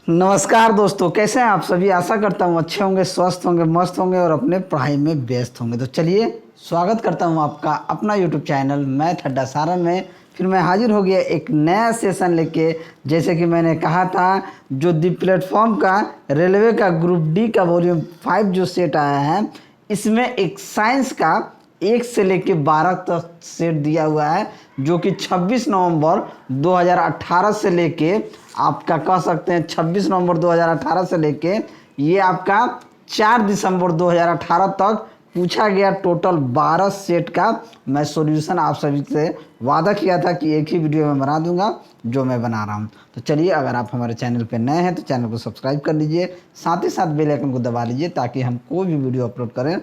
नमस्कार दोस्तों, कैसे हैं आप सभी। आशा करता हूँ अच्छे होंगे, स्वस्थ होंगे, मस्त होंगे और अपने पढ़ाई में व्यस्त होंगे। तो चलिए स्वागत करता हूँ आपका अपना यूट्यूब चैनल मैथ अड्डा सारण में। फिर मैं हाजिर हो गया एक नया सेशन लेके। जैसे कि मैंने कहा था, जो दी प्लेटफॉर्म का रेलवे का ग्रुप डी का वॉल्यूम 5 जो सेट आया है, इसमें एक साइंस का 1 से लेके 12 तक सेट दिया हुआ है, जो कि 26 नवंबर 2018 से लेके आपका कह सकते हैं 26 नवंबर 2018 से लेके ये आपका 4 दिसंबर 2018 तक पूछा गया टोटल 12 सेट का मैं सॉल्यूशन आप सभी से वादा किया था कि एक ही वीडियो में बना दूंगा, जो मैं बना रहा हूं। तो चलिए, अगर आप हमारे चैनल पर नए हैं तो चैनल को सब्सक्राइब कर लीजिए, साथ ही साथ बेल आइकन को दबा लीजिए, ताकि हम कोई भी वीडियो अपलोड करें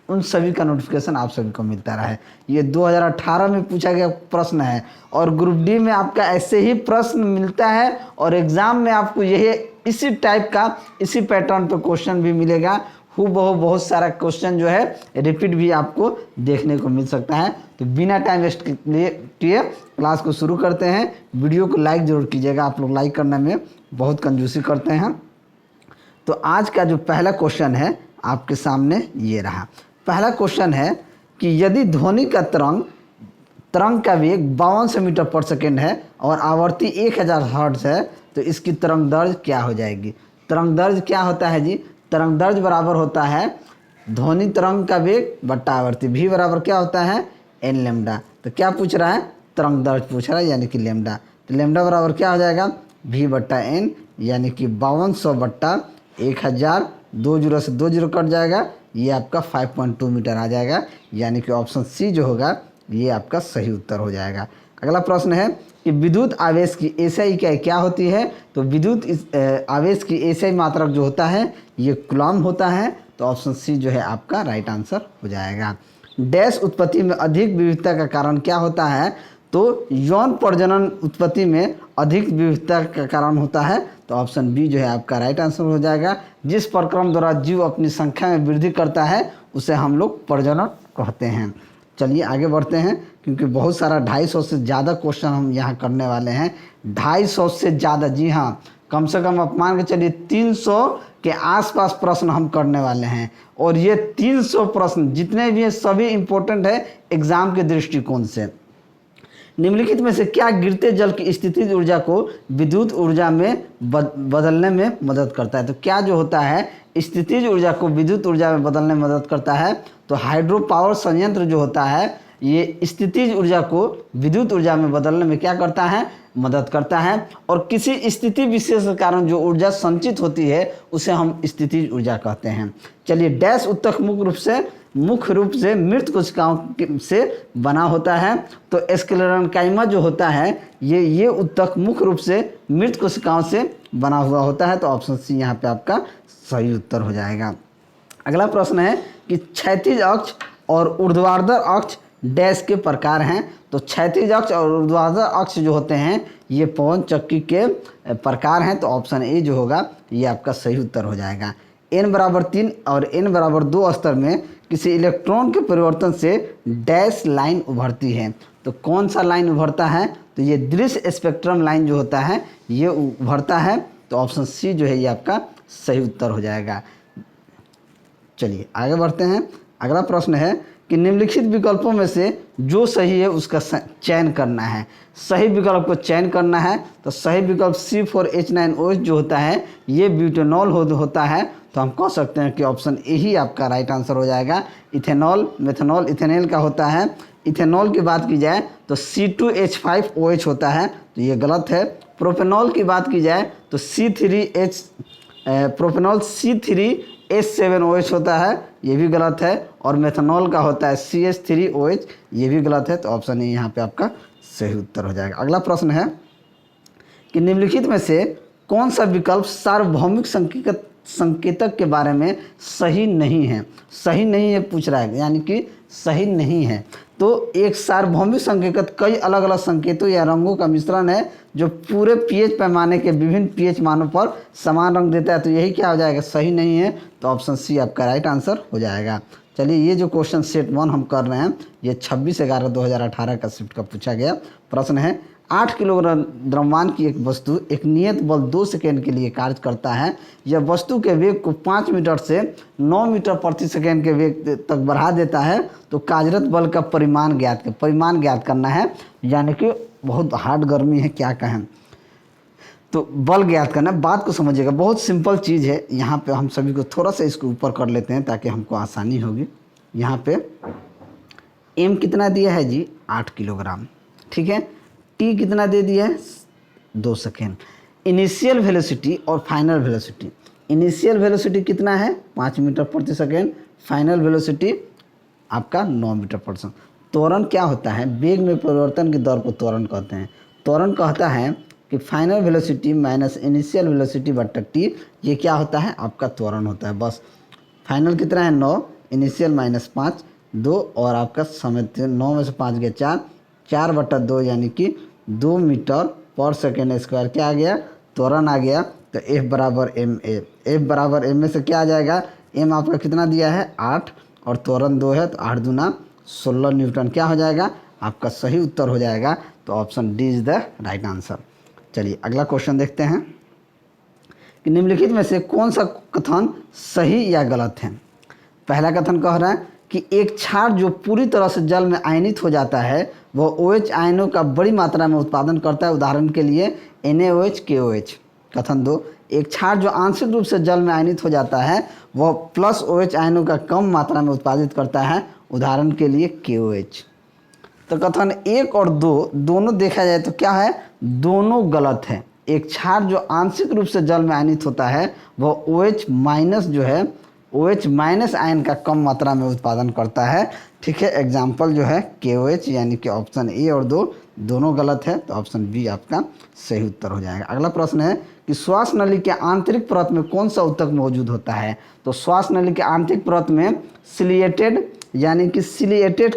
उन सभी का नोटिफिकेशन आप सभी को मिलता रहे। ये 2018 में पूछा गया प्रश्न है और ग्रुप डी में आपका ऐसे ही प्रश्न मिलता है और एग्ज़ाम में आपको यही इसी टाइप का इसी पैटर्न पे क्वेश्चन भी मिलेगा। बहुत सारा क्वेश्चन जो है रिपीट भी आपको देखने को मिल सकता है। तो बिना टाइम वेस्ट किए क्लास को शुरू करते हैं। वीडियो को लाइक ज़रूर कीजिएगा, आप लोग लाइक करने में बहुत कंजूसी करते हैं। तो आज का जो पहला क्वेश्चन है आपके सामने ये रहा। पहला क्वेश्चन है कि यदि ध्वनि का तरंग का वेग 5200 मीटर पर सेकेंड है और आवृत्ति 1000 हर्ट्ज है, तो इसकी तरंग दर्ज क्या हो जाएगी। तरंग दर्ज क्या होता है जी। तरंग दर्ज बराबर होता है ध्वनि तरंग का वेग बट्टा आवृत्ति। भी बराबर क्या होता है, एन लेमडा। तो क्या पूछ रहा है, तरंग दर्ज पूछ रहा है, यानी कि लेमडा। तो लेमडा बराबर क्या हो जाएगा, भी बट्टा एन, यानी कि 5200 बट्टा 1000, 2 जीरो से 2 जीरो कट जाएगा, ये आपका 5.2 मीटर आ जाएगा। यानी कि ऑप्शन सी जो होगा ये आपका सही उत्तर हो जाएगा। अगला प्रश्न है कि विद्युत आवेश की एसआई इकाई क्या होती है। तो विद्युत आवेश की एसआई मात्रक जो होता है ये कूलम्ब होता है। तो ऑप्शन सी जो है आपका राइट आंसर हो जाएगा। डैश उत्पत्ति में अधिक विविधता का कारण क्या होता है। तो यौन प्रजनन उत्पत्ति में अधिक विविधता का कारण होता है। तो ऑप्शन बी जो है आपका राइट आंसर हो जाएगा। जिस प्रक्रम द्वारा जीव अपनी संख्या में वृद्धि करता है उसे हम लोग प्रजनन कहते हैं। चलिए आगे बढ़ते हैं, क्योंकि बहुत सारा 250 से ज़्यादा क्वेश्चन हम यहाँ करने वाले हैं। 250 से ज़्यादा, जी हाँ, कम से कम आप मान के चलिए 300 के आसपास प्रश्न हम करने वाले हैं। और ये 300 प्रश्न जितने भी हैं सभी इम्पोर्टेंट है एग्ज़ाम के दृष्टिकोण से। निम्नलिखित में से क्या गिरते जल की स्थितिज ऊर्जा को विद्युत ऊर्जा में बदलने में मदद करता है। तो क्या जो होता है स्थितिज ऊर्जा को विद्युत ऊर्जा में बदलने में मदद करता है। तो हाइड्रो पावर संयंत्र जो होता है ये स्थितिज ऊर्जा को विद्युत ऊर्जा में बदलने में क्या करता है, मदद करता है। और किसी स्थिति विशेष के कारण जो ऊर्जा संचित होती है उसे हम स्थितिज ऊर्जा कहते हैं। चलिए, डैश उत्तक मुख्य रूप से मृत कोशिकाओं से बना होता है। तो स्क्लेरेन्काइमा जो होता है ये उत्तक मुख्य रूप से मृत कोशिकाओं से बना हुआ होता है। तो ऑप्शन सी यहाँ पे आपका सही उत्तर हो जाएगा। अगला प्रश्न है कि क्षैतिज अक्ष और ऊर्ध्वाधर अक्ष डैश के प्रकार हैं। तो क्षैतिज अक्ष और ऊर्ध्वाधर अक्ष जो होते हैं ये पवन चक्की के प्रकार हैं। तो ऑप्शन ए जो होगा ये आपका सही उत्तर हो जाएगा। n बराबर 3 और n बराबर 2 स्तर में किसी इलेक्ट्रॉन के परिवर्तन से डैश लाइन उभरती है। तो कौन सा लाइन उभरता है। तो ये दृश्य स्पेक्ट्रम लाइन जो होता है ये उभरता है। तो ऑप्शन सी जो है ये आपका सही उत्तर हो जाएगा। चलिए आगे बढ़ते हैं। अगला प्रश्न है कि निम्नलिखित विकल्पों में से जो सही है उसका चयन करना है। सही विकल्प को चयन करना है। तो सही विकल्प C4H9OH जो होता है ये ब्यूटेनॉल होता है। तो हम कह सकते हैं कि ऑप्शन ए ही आपका राइट आंसर हो जाएगा। इथेनॉल, मेथनॉल, इथेनॉल का होता है। इथेनॉल की बात की जाए तो C2H5OH होता है, तो ये गलत है। प्रोपेनॉल की बात की जाए तो प्रोपेनॉल C3H7OH होता है, ये भी गलत है। और मेथनॉल का होता है CH3OH, ये भी गलत है। तो ऑप्शन ए यहाँ पे आपका सही उत्तर हो जाएगा। अगला प्रश्न है कि निम्नलिखित में से कौन सा विकल्प सार्वभौमिक संकेतक के बारे में सही नहीं है। सही नहीं है पूछ रहा है, यानी कि सही नहीं है। तो एक सार्वभौमिक संकेतक कई अलग अलग संकेतों या रंगों का मिश्रण है जो पूरे पीएच पैमाने के विभिन्न पीएच मानों पर समान रंग देता है। तो यही क्या हो जाएगा, सही नहीं है। तो ऑप्शन सी आपका राइट आंसर हो जाएगा। चलिए, ये जो क्वेश्चन सेट 1 हम कर रहे हैं ये 26/11/2018 का शिफ्ट का पूछा गया प्रश्न है। 8 किलोग्राम द्रव्यमान की एक वस्तु एक नियत बल 2 सेकेंड के लिए कार्य करता है। यह वस्तु के वेग को 5 मीटर से 9 मीटर प्रति सेकेंड के वेग तक बढ़ा देता है। तो कार्यरत बल का परिमाण ज्ञात करना है, यानी कि बहुत हार्ड गर्मी है, क्या कहें, तो बल ज्ञात करना। बात को समझिएगा, बहुत सिंपल चीज़ है। यहाँ पे हम सभी को थोड़ा सा इसको ऊपर कर लेते हैं ताकि हमको आसानी होगी। यहाँ पे m कितना दिया है जी, 8 किलोग्राम, ठीक है। t कितना दे दिया है, 2 सेकेंड। इनिशियल वेलोसिटी और फाइनल वेलोसिटी, इनिशियल वेलोसिटी कितना है, 5 मीटर प्रति सेकेंड, फाइनल वेलोसिटी आपका 9 मीटर प्रति सेकेंड। त्वरण क्या होता है, वेग में परिवर्तन की दर को त्वरण कहते हैं। त्वरण कहता है कि final velocity minus initial velocity बट्टा टी, ये क्या होता है, आपका त्वरण होता है। बस फाइनल कितना है 9, इनिशियल माइनस 5, 2 और आपका समय 9 में से 5 गया 4, 4/2 यानी कि 2 मीटर पर सेकेंड स्क्वायर क्या आ गया, त्वरण आ गया। तो F बराबर एम ए, F बराबर एम ए से क्या आ जाएगा, m आपका कितना दिया है 8 और त्वरण 2 है, तो 8 दूना 16 न्यूटन क्या हो जाएगा, आपका सही उत्तर हो जाएगा। तो option D is the right answer. चलिए अगला क्वेश्चन देखते हैं कि निम्नलिखित में से कौन सा कथन सही या गलत है। पहला कथन कह रहा है कि एक क्षार जो पूरी तरह से जल में आयनित हो जाता है वह OH आयनों का बड़ी मात्रा में उत्पादन करता है, उदाहरण के लिए NaOH KOH। कथन 2, एक क्षार जो आंशिक रूप से जल में आयनित हो जाता है वह प्लस OH आयनों का कम मात्रा में उत्पादित करता है, उदाहरण के लिए KOH। तो कथन 1 और 2 दोनों देखा जाए तो क्या है, दोनों गलत है। एक क्षार जो आंशिक रूप से जल में आयनित होता है वह OH माइनस जो है, OH माइनस आयन का कम मात्रा में उत्पादन करता है, ठीक है। एग्जाम्पल जो है KOH, यानी कि ऑप्शन ए और 2 दोनों गलत है, तो ऑप्शन बी आपका सही उत्तर हो जाएगा। अगला प्रश्न है कि श्वास नली के आंतरिक परत में कौन सा ऊतक मौजूद होता है। तो श्वास नली के आंतरिक परत में सिलिएटेड यानी कि सिलिएटेड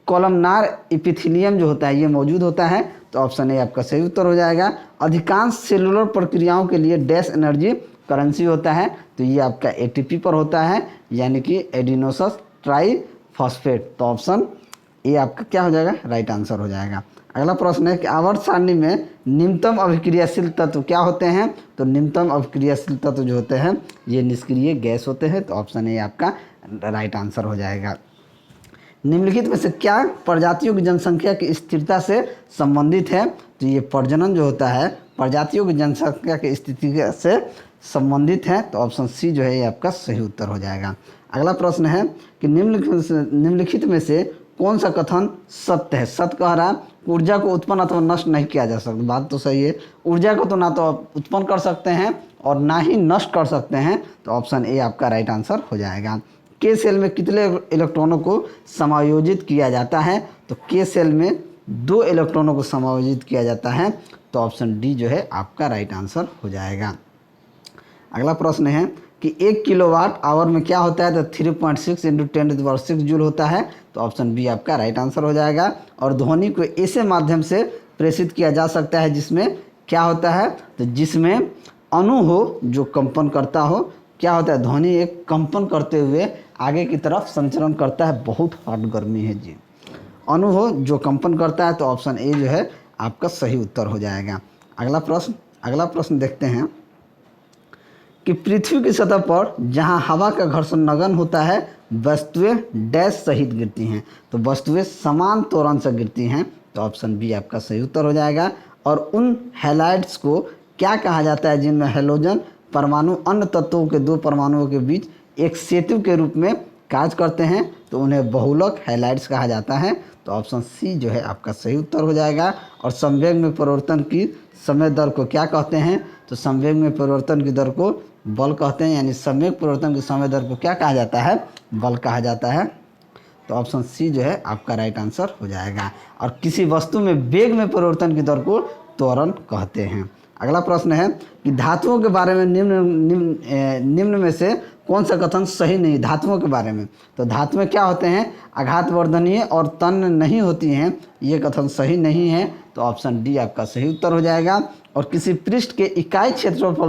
कॉलमनार एपिथेलियम जो होता है ये मौजूद होता है, तो ऑप्शन ए आपका सही उत्तर हो जाएगा। अधिकांश सेलुलर प्रक्रियाओं के लिए डैश एनर्जी करेंसी होता है, तो ये आपका ATP पर होता है, यानी कि एडिनोसस ट्राइफॉस्फेट। तो ऑप्शन ए आपका क्या हो जाएगा, राइट आंसर हो जाएगा। अगला प्रश्न है कि आवर्त सारणी में निम्नतम अभिक्रियाशील तत्व क्या होते हैं। तो निम्नतम अभिक्रियाशील तत्व जो होते हैं ये निष्क्रिय गैस होते हैं, तो ऑप्शन ए आपका राइट आंसर हो जाएगा। निम्नलिखित में से क्या प्रजातियों की जनसंख्या की स्थिरता से संबंधित है। तो ये प्रजनन जो होता है प्रजातियों की जनसंख्या की स्थिति से संबंधित है, तो ऑप्शन सी जो है ये आपका सही उत्तर हो जाएगा। अगला प्रश्न है कि निम्नलिखित में से कौन सा कथन सत्य है। सत्य कह रहा है ऊर्जा को उत्पन्न अथवा नष्ट नहीं किया जा सकता। बात तो सही है, ऊर्जा को तो ना तो आप उत्पन्न कर सकते हैं और ना ही नष्ट कर सकते हैं, तो ऑप्शन ए आपका राइट आंसर हो जाएगा। के सेल में कितने इलेक्ट्रॉनों को समायोजित किया जाता है। तो के सेल में 2 इलेक्ट्रॉनों को समायोजित किया जाता है, तो ऑप्शन डी जो है आपका राइट आंसर हो जाएगा। अगला प्रश्न है कि 1 किलोवाट आवर में क्या होता है। तो 3.6 × 10⁶ जूल होता है, तो ऑप्शन बी आपका राइट आंसर हो जाएगा। और ध्वनि को ऐसे माध्यम से प्रेषित किया जा सकता है जिसमें क्या होता है, तो जिसमें अणु हो जो कंपन करता हो। क्या होता है, ध्वनि एक कंपन करते हुए आगे की तरफ संचरण करता है। बहुत हॉट गर्मी है जी। अणु हो जो कंपन करता है, तो ऑप्शन ए जो है आपका सही उत्तर हो जाएगा। अगला प्रश्न देखते हैं कि पृथ्वी की सतह पर जहां हवा का घर्षण नगण्य होता है वस्तुएं डैश सहित गिरती हैं। तो वस्तुएं समान त्वरण से गिरती हैं, तो ऑप्शन बी आपका सही उत्तर हो जाएगा। और उन हैलाइड्स को क्या कहा जाता है जिनमें हैलोजन परमाणु अन्य तत्वों के 2 परमाणुओं के बीच एक सेतु के रूप में कार्य करते हैं, तो उन्हें बहुलक हैलाइड्स कहा जाता है, तो ऑप्शन सी जो है आपका सही उत्तर हो जाएगा। और संवेग में परिवर्तन की समय दर को क्या कहते हैं। तो संवेग में परिवर्तन की दर को बल कहते हैं, यानी संवेग परिवर्तन की समय दर को क्या कहा जाता है, बल कहा जाता है, तो ऑप्शन सी जो है आपका राइट आंसर हो जाएगा। और किसी वस्तु में वेग में परिवर्तन की दर को त्वरण कहते हैं। अगला प्रश्न है कि धातुओं के बारे में निम्न में से कौन सा कथन सही नहीं। धातुओं के बारे में, तो धातुएं क्या होते हैं, आघातवर्धनीय और तन्य नहीं होती हैं, ये कथन सही नहीं है, तो ऑप्शन डी आपका सही उत्तर हो जाएगा। और किसी पृष्ठ के इकाई क्षेत्रों पर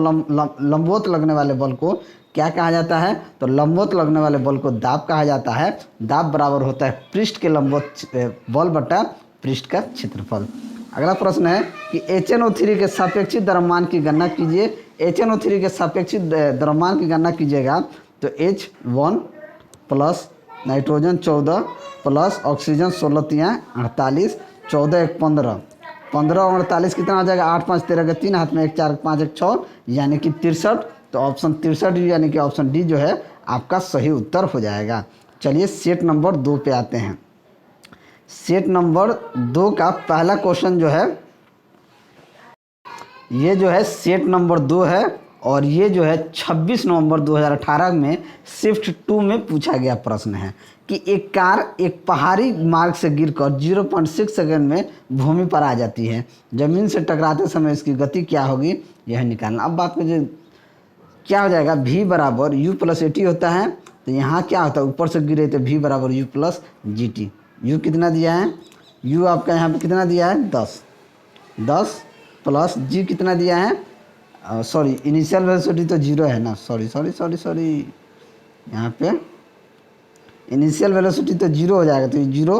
लंबवत लगने वाले बल को क्या कहा जाता है। तो लंबवत लगने वाले बल को दाब कहा जाता है। दाब बराबर होता है पृष्ठ के लंबवत बल बटा पृष्ठ का क्षेत्रफल। अगला प्रश्न है कि HNO3 के सापेक्षिक द्रव्यमान की गणना कीजिए। HNO3 के सापेक्षिक द्रव्यमान की गणना कीजिएगा तो H1 plus nitrogen 14 plus oxygen 16 तियाँ 48, 14 1 15, 15 और 48 कितना हो जाएगा, 8 5 13 के 3, हाथ में 1 4 5 1 6 यानी कि 63। तो ऑप्शन 63 यानी कि ऑप्शन डी जो है आपका सही उत्तर हो जाएगा। चलिए सेट नंबर 2 पे आते हैं। सेट नंबर 2 का पहला क्वेश्चन जो है ये जो है सेट नंबर 2 है और ये जो है 26 नवंबर 2018 में शिफ्ट 2 में पूछा गया प्रश्न है कि एक कार एक पहाड़ी मार्ग से गिरकर 0.6 सेकंड में भूमि पर आ जाती है। ज़मीन से टकराते समय इसकी गति क्या होगी, यह निकालना। अब बात कीजिए क्या हो जाएगा, v बराबर u प्लस AT होता है। तो यहाँ क्या होता है, ऊपर से गिरे तो v बराबर u प्लस GT। u कितना दिया है, u आपका यहाँ पे कितना दिया है 10 प्लस g कितना दिया है, सॉरी इनिशियल वेलोसिटी तो 0 है ना, सॉरी यहाँ पे इनिशियल वेलोसिटी तो 0 हो जाएगा। तो ये 0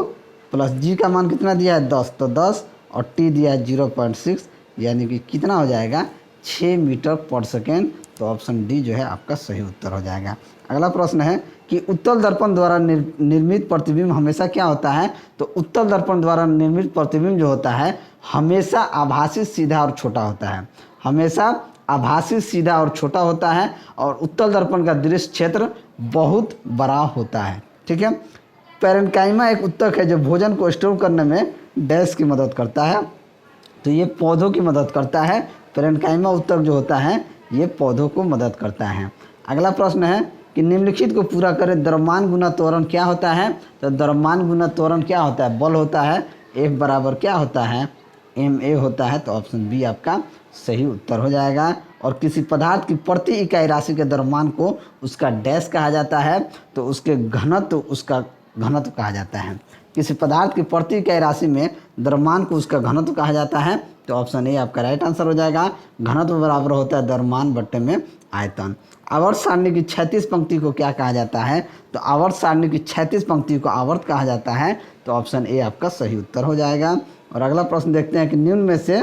प्लस g का मान कितना दिया है 10, तो 10 और t दिया है 0.6 यानी कि कितना हो जाएगा 6 मीटर पर सेकेंड। तो ऑप्शन डी जो है आपका सही उत्तर हो जाएगा। अगला प्रश्न है कि उत्तल दर्पण द्वारा निर्मित प्रतिबिंब हमेशा क्या होता है, तो उत्तल दर्पण द्वारा निर्मित प्रतिबिंब जो होता है हमेशा आभासी सीधा और छोटा होता है, हमेशा आभासी सीधा और छोटा होता है और उत्तल दर्पण का दृश्य क्षेत्र बहुत बड़ा होता है। ठीक है। पैरेन्काइमा एक उत्तक है जो भोजन को स्टोर करने में डैश की मदद करता है। तो ये पौधों की मदद करता है। पैरेन्काइमा उत्तक जो होता है ये पौधों को मदद करता है। अगला प्रश्न है कि निम्नलिखित को पूरा करें, द्रव्यमान गुना त्वरण क्या होता है, तो द्रव्यमान गुना त्वरण क्या होता है, बल होता है। F बराबर क्या होता है, ma होता है। तो ऑप्शन बी आपका सही उत्तर हो जाएगा। और किसी पदार्थ की प्रति इकाई राशि के द्रव्यमान को उसका डैश कहा जाता है, तो उसके घनत्व उसका घनत्व कहा जाता है। किसी पदार्थ की प्रति इकाई राशि में द्रव्यमान को उसका घनत्व कहा जाता है। तो ऑप्शन ए आपका राइट आंसर हो जाएगा। घनत्व बराबर होता है द्रव्यमान बट्टे में आयतन। आवर्त सारणी की 36 पंक्ति को क्या कहा जाता है, तो आवर्त सारणी की 36 पंक्ति को आवर्त कहा जाता है। तो ऑप्शन ए आपका सही उत्तर हो जाएगा। और अगला प्रश्न देखते हैं कि निम्न में से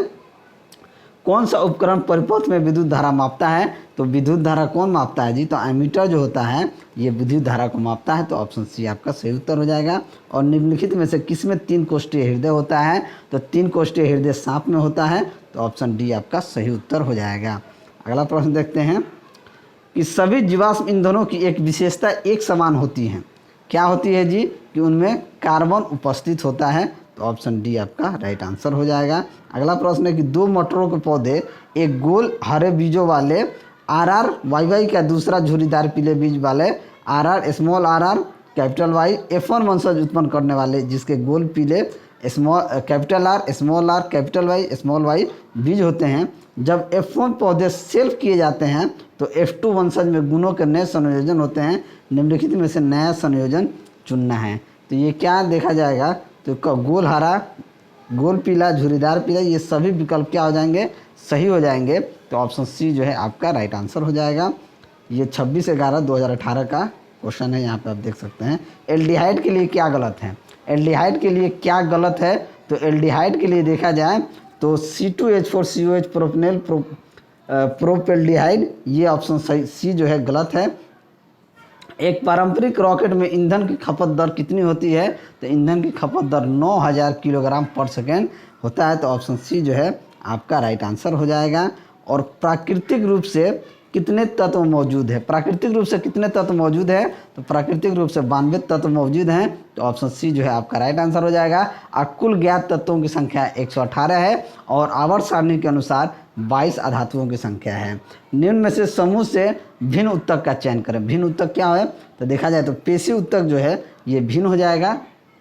कौन सा उपकरण परिपथ में विद्युत धारा मापता है, तो विद्युत धारा कौन मापता है जी, तो एमीटर जो होता है ये विद्युत धारा को मापता है। तो ऑप्शन सी आपका सही उत्तर हो जाएगा। और निम्नलिखित में से किसमें 3 कोष्ठीय हृदय होता है, तो 3 कोष्ठीय हृदय सांप में होता है। तो ऑप्शन डी आपका सही उत्तर हो जाएगा। अगला प्रश्न देखते हैं कि सभी जीवाश्म ईंधनों की एक विशेषता एक समान होती है, क्या होती है जी, कि उनमें कार्बन उपस्थित होता है। तो ऑप्शन डी आपका राइट आंसर हो जाएगा। अगला प्रश्न है कि 2 मटरों के पौधे एक गोल हरे बीजों वाले RR YY का दूसरा झुर्रीदार पीले बीज वाले RR small r capital Y F1 वंशज उत्पन्न करने वाले जिसके गोल पीले capital R small r capital Y small y बीज होते हैं। जब F1 पौधे सेल्फ किए जाते हैं तो F2 वंशज में गुणों के नए संयोजन होते हैं। निम्नलिखित में से नया संयोजन चुनना है। तो ये क्या देखा जाएगा, तो गोल हरा, गोल पीला, झुर्रीदार पीला, ये सभी विकल्प क्या हो जाएंगे, सही हो जाएंगे। तो ऑप्शन सी जो है आपका राइट आंसर हो जाएगा। ये 26/11/2018 का क्वेश्चन है, यहाँ पे आप देख सकते हैं। एल्डिहाइड के लिए क्या गलत है, एल्डिहाइड के लिए क्या गलत है, तो एल्डिहाइड के लिए देखा जाए तो C2H4COH प्रोपेनल प्रोपेल्डिहाइड, ये ऑप्शन सही सी जो है गलत है। एक पारंपरिक रॉकेट में ईंधन की खपत दर कितनी होती है, तो ईंधन की खपत दर 9000 किलोग्राम पर सेकेंड होता है। तो ऑप्शन सी जो है आपका राइट आंसर हो जाएगा। और प्राकृतिक रूप से कितने तत्व मौजूद है, प्राकृतिक रूप से कितने तत्व मौजूद है, तो प्राकृतिक रूप से 92 तत्व मौजूद हैं। तो ऑप्शन सी जो है आपका राइट आंसर हो जाएगा। और कुल ज्ञात तत्वों की संख्या 118 है और आवर्त सारणी के अनुसार 22 अधातुओं की संख्या है। निम्न में से समूह से भिन्न उत्तक का चयन करें। भिन्न उत्तक क्या है, तो देखा जाए तो पेशी उत्तक जो है ये भिन्न हो जाएगा।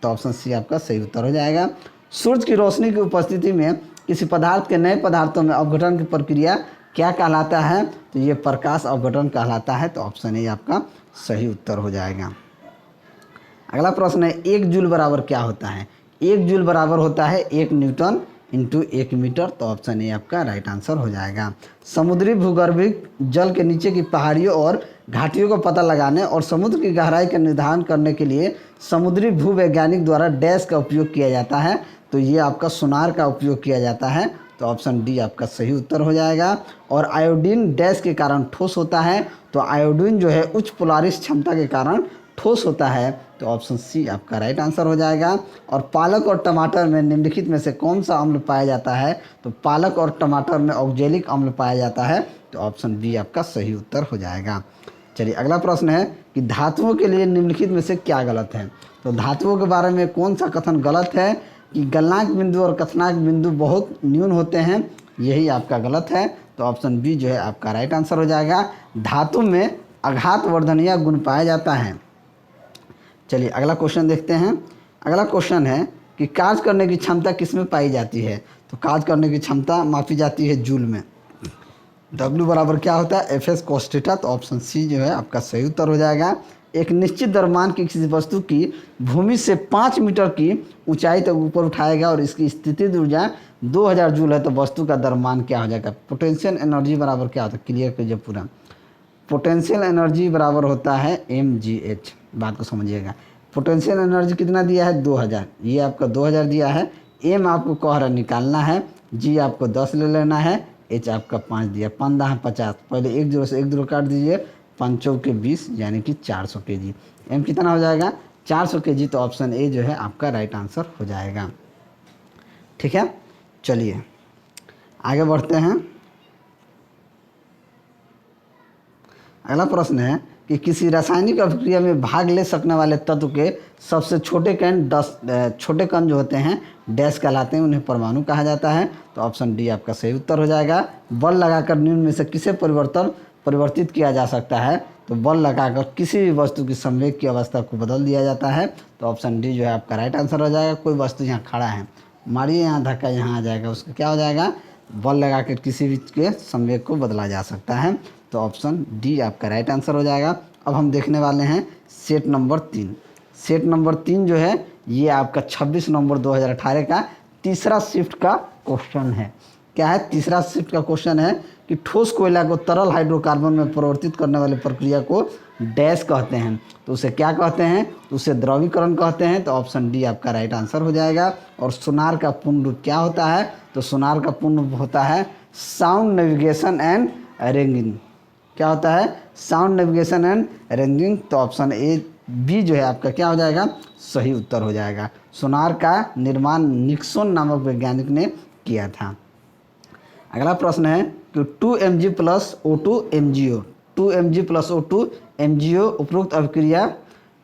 तो ऑप्शन सी आपका सही उत्तर हो जाएगा। सूर्य की रोशनी की उपस्थिति में किसी पदार्थ के नए पदार्थों में अपघटन की प्रक्रिया क्या कहलाता है, तो ये प्रकाश अपघटन कहलाता है। तो ऑप्शन ए आपका सही उत्तर हो जाएगा। अगला प्रश्न है 1 जूल बराबर क्या होता है, 1 जूल बराबर होता है 1 न्यूटन इंटू 1 मीटर। तो ऑप्शन ए आपका राइट आंसर हो जाएगा। समुद्री भूगर्भिक जल के नीचे की पहाड़ियों और घाटियों का पता लगाने और समुद्र की गहराई का निर्धारण करने के लिए समुद्री भूवैज्ञानिक द्वारा डैश का उपयोग किया जाता है। तो ये आपका सोनार का उपयोग किया जाता है, तो ऑप्शन डी आपका सही उत्तर हो जाएगा। और आयोडीन डैश के कारण ठोस होता है, तो आयोडीन जो है उच्च पोलारिस क्षमता के कारण ठोस होता है, तो ऑप्शन सी आपका राइट आंसर हो जाएगा। और पालक और टमाटर में निम्नलिखित में से कौन सा अम्ल पाया जाता है, तो पालक और टमाटर में ऑक्जेलिक अम्ल पाया जाता है, तो ऑप्शन बी आपका सही उत्तर हो जाएगा। चलिए अगला प्रश्न है कि धातुओं के लिए निम्नलिखित में से क्या गलत है। तो धातुओं के बारे में कौन सा कथन गलत है कि गलनांक बिंदु और कथनांक बिंदु बहुत न्यून होते हैं, यही आपका गलत है, तो ऑप्शन बी जो है आपका राइट आंसर हो जाएगा। धातु में आघात वर्धनीय गुण पाया जाता है। चलिए अगला क्वेश्चन देखते हैं। अगला क्वेश्चन है कि कार्य करने की क्षमता किस में पाई जाती है। तो कार्य करने की क्षमता मापी जाती है जूल में। W बराबर क्या होता है, एफ एस cos थीटा, तो ऑप्शन सी जो है आपका सही उत्तर हो जाएगा। एक निश्चित द्रव्यमान की किसी वस्तु की भूमि से 5 मीटर की ऊंचाई तक ऊपर उठाएगा और इसकी स्थितिज ऊर्जा 2000 जूल है, तो वस्तु का द्रव्यमान क्या हो जाएगा। पोटेंशियल एनर्जी बराबर क्या होता है, क्लियर कीजिए पूरा। पोटेंशियल एनर्जी बराबर होता है mgh, बात को समझिएगा। पोटेंशियल एनर्जी कितना दिया है, 2000, ये आपका 2000 दिया है। m आपको कह रहा निकालना है, g आपको 10 ले लेना है, h आपका 5 दिया, 5 है 50, पहले एक जीरो से एक जीरो काट दीजिए, 5 चौके 20 यानी कि 400 kg। m कितना हो जाएगा, 400 kg, तो ऑप्शन ए जो है आपका राइट आंसर हो जाएगा। ठीक है, चलिए आगे बढ़ते हैं। अगला प्रश्न है कि किसी रासायनिक अभिक्रिया में भाग ले सकने वाले तत्व के सबसे छोटे छोटे कण जो होते हैं डैश कहलाते हैं, उन्हें परमाणु कहा जाता है, तो ऑप्शन डी आपका सही उत्तर हो जाएगा। बल लगाकर निम्न में से किसे परिवर्तित किया जा सकता है, तो बल लगाकर किसी भी वस्तु की संवेग की अवस्था को बदल दिया जाता है, तो ऑप्शन डी जो है आपका राइट आंसर हो जाएगा। कोई वस्तु यहाँ खड़ा है, मारिए यहाँ धक्का, यहाँ आ जाएगा, उसका क्या हो जाएगा, बल लगाकर किसी भी के संवेग को बदला जा सकता है, तो ऑप्शन डी आपका राइट आंसर हो जाएगा। अब हम देखने वाले हैं सेट नंबर 3। सेट नंबर 3 जो है ये आपका 26 नवंबर 2018 का तीसरा शिफ्ट का क्वेश्चन है। क्या है, तीसरा शिफ्ट का क्वेश्चन है कि ठोस कोयला को तरल हाइड्रोकार्बन में परिवर्तित करने वाली प्रक्रिया को डैश कहते हैं, तो उसे क्या कहते हैं, तो उसे द्रवीकरण कहते हैं, तो ऑप्शन डी आपका राइट आंसर हो जाएगा। और सोनार का पूर्ण रूप क्या होता है, तो सोनार का पूर्ण रूप होता है साउंड नेविगेशन एंड रेंजिंग। क्या होता है, साउंड नेविगेशन एंड रेंजिंग, तो ऑप्शन ए बी जो है आपका क्या हो जाएगा, सही उत्तर हो जाएगा। सोनार का निर्माण निक्सन नामक वैज्ञानिक ने किया था। अगला प्रश्न है कि 2Mg plus O2 MgO, 2Mg plus O2 MgO उपरोक्त अभिक्रिया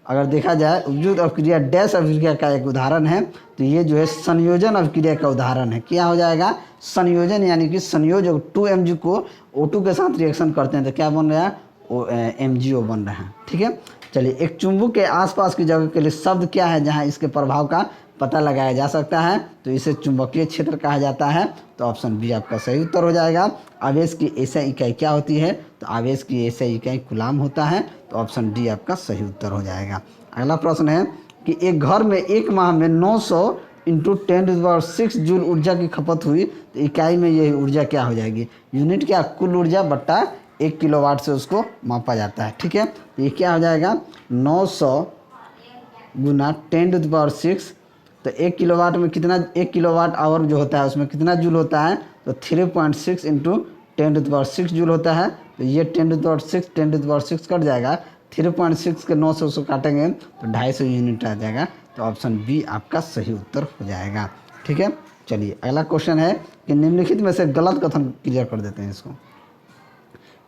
अगर देखा जाए, उपयुक्त अभिक्रिया डैश अभिक्रिया का एक उदाहरण है, तो ये जो है संयोजन अभिक्रिया का उदाहरण है। क्या हो जाएगा, संयोजन, यानी कि संयोजक 2Mg को O2 के साथ रिएक्शन करते हैं, तो क्या बन रहा है, MgO बन रहा है। ठीक है, चलिए एक चुंबक के आसपास की जगह के लिए शब्द क्या है जहाँ इसके प्रभाव का पता लगाया जा सकता है, तो इसे चुंबकीय क्षेत्र कहा जाता है, तो ऑप्शन बी आपका सही उत्तर हो जाएगा। आवेश की एसआई इकाई क्या होती है, तो आवेश की एसआई इकाई कूलाम होता है, तो ऑप्शन डी आपका सही उत्तर हो जाएगा। अगला प्रश्न है कि एक घर में एक माह में 900 × 10⁶ जूल ऊर्जा की खपत हुई, तो इकाई में यही ऊर्जा क्या हो जाएगी, यूनिट क्या, कुल ऊर्जा बट्टा 1 किलोवाट से उसको मापा जाता है। ठीक है, तो ये क्या हो जाएगा, 900 × 10⁶, तो 1 किलोवाट में कितना, 1 किलोवाट आवर जो होता है उसमें कितना जूल होता है, तो 3.6 × 10⁶ जूल होता है, तो ये 10⁶ कट जाएगा, 3.6 के 9 से उसको काटेंगे तो 250 यूनिट आ जाएगा, तो ऑप्शन बी आपका सही उत्तर हो जाएगा। ठीक है, चलिए अगला क्वेश्चन है कि निम्नलिखित में से गलत कथन क्लियर कर देते हैं इसको।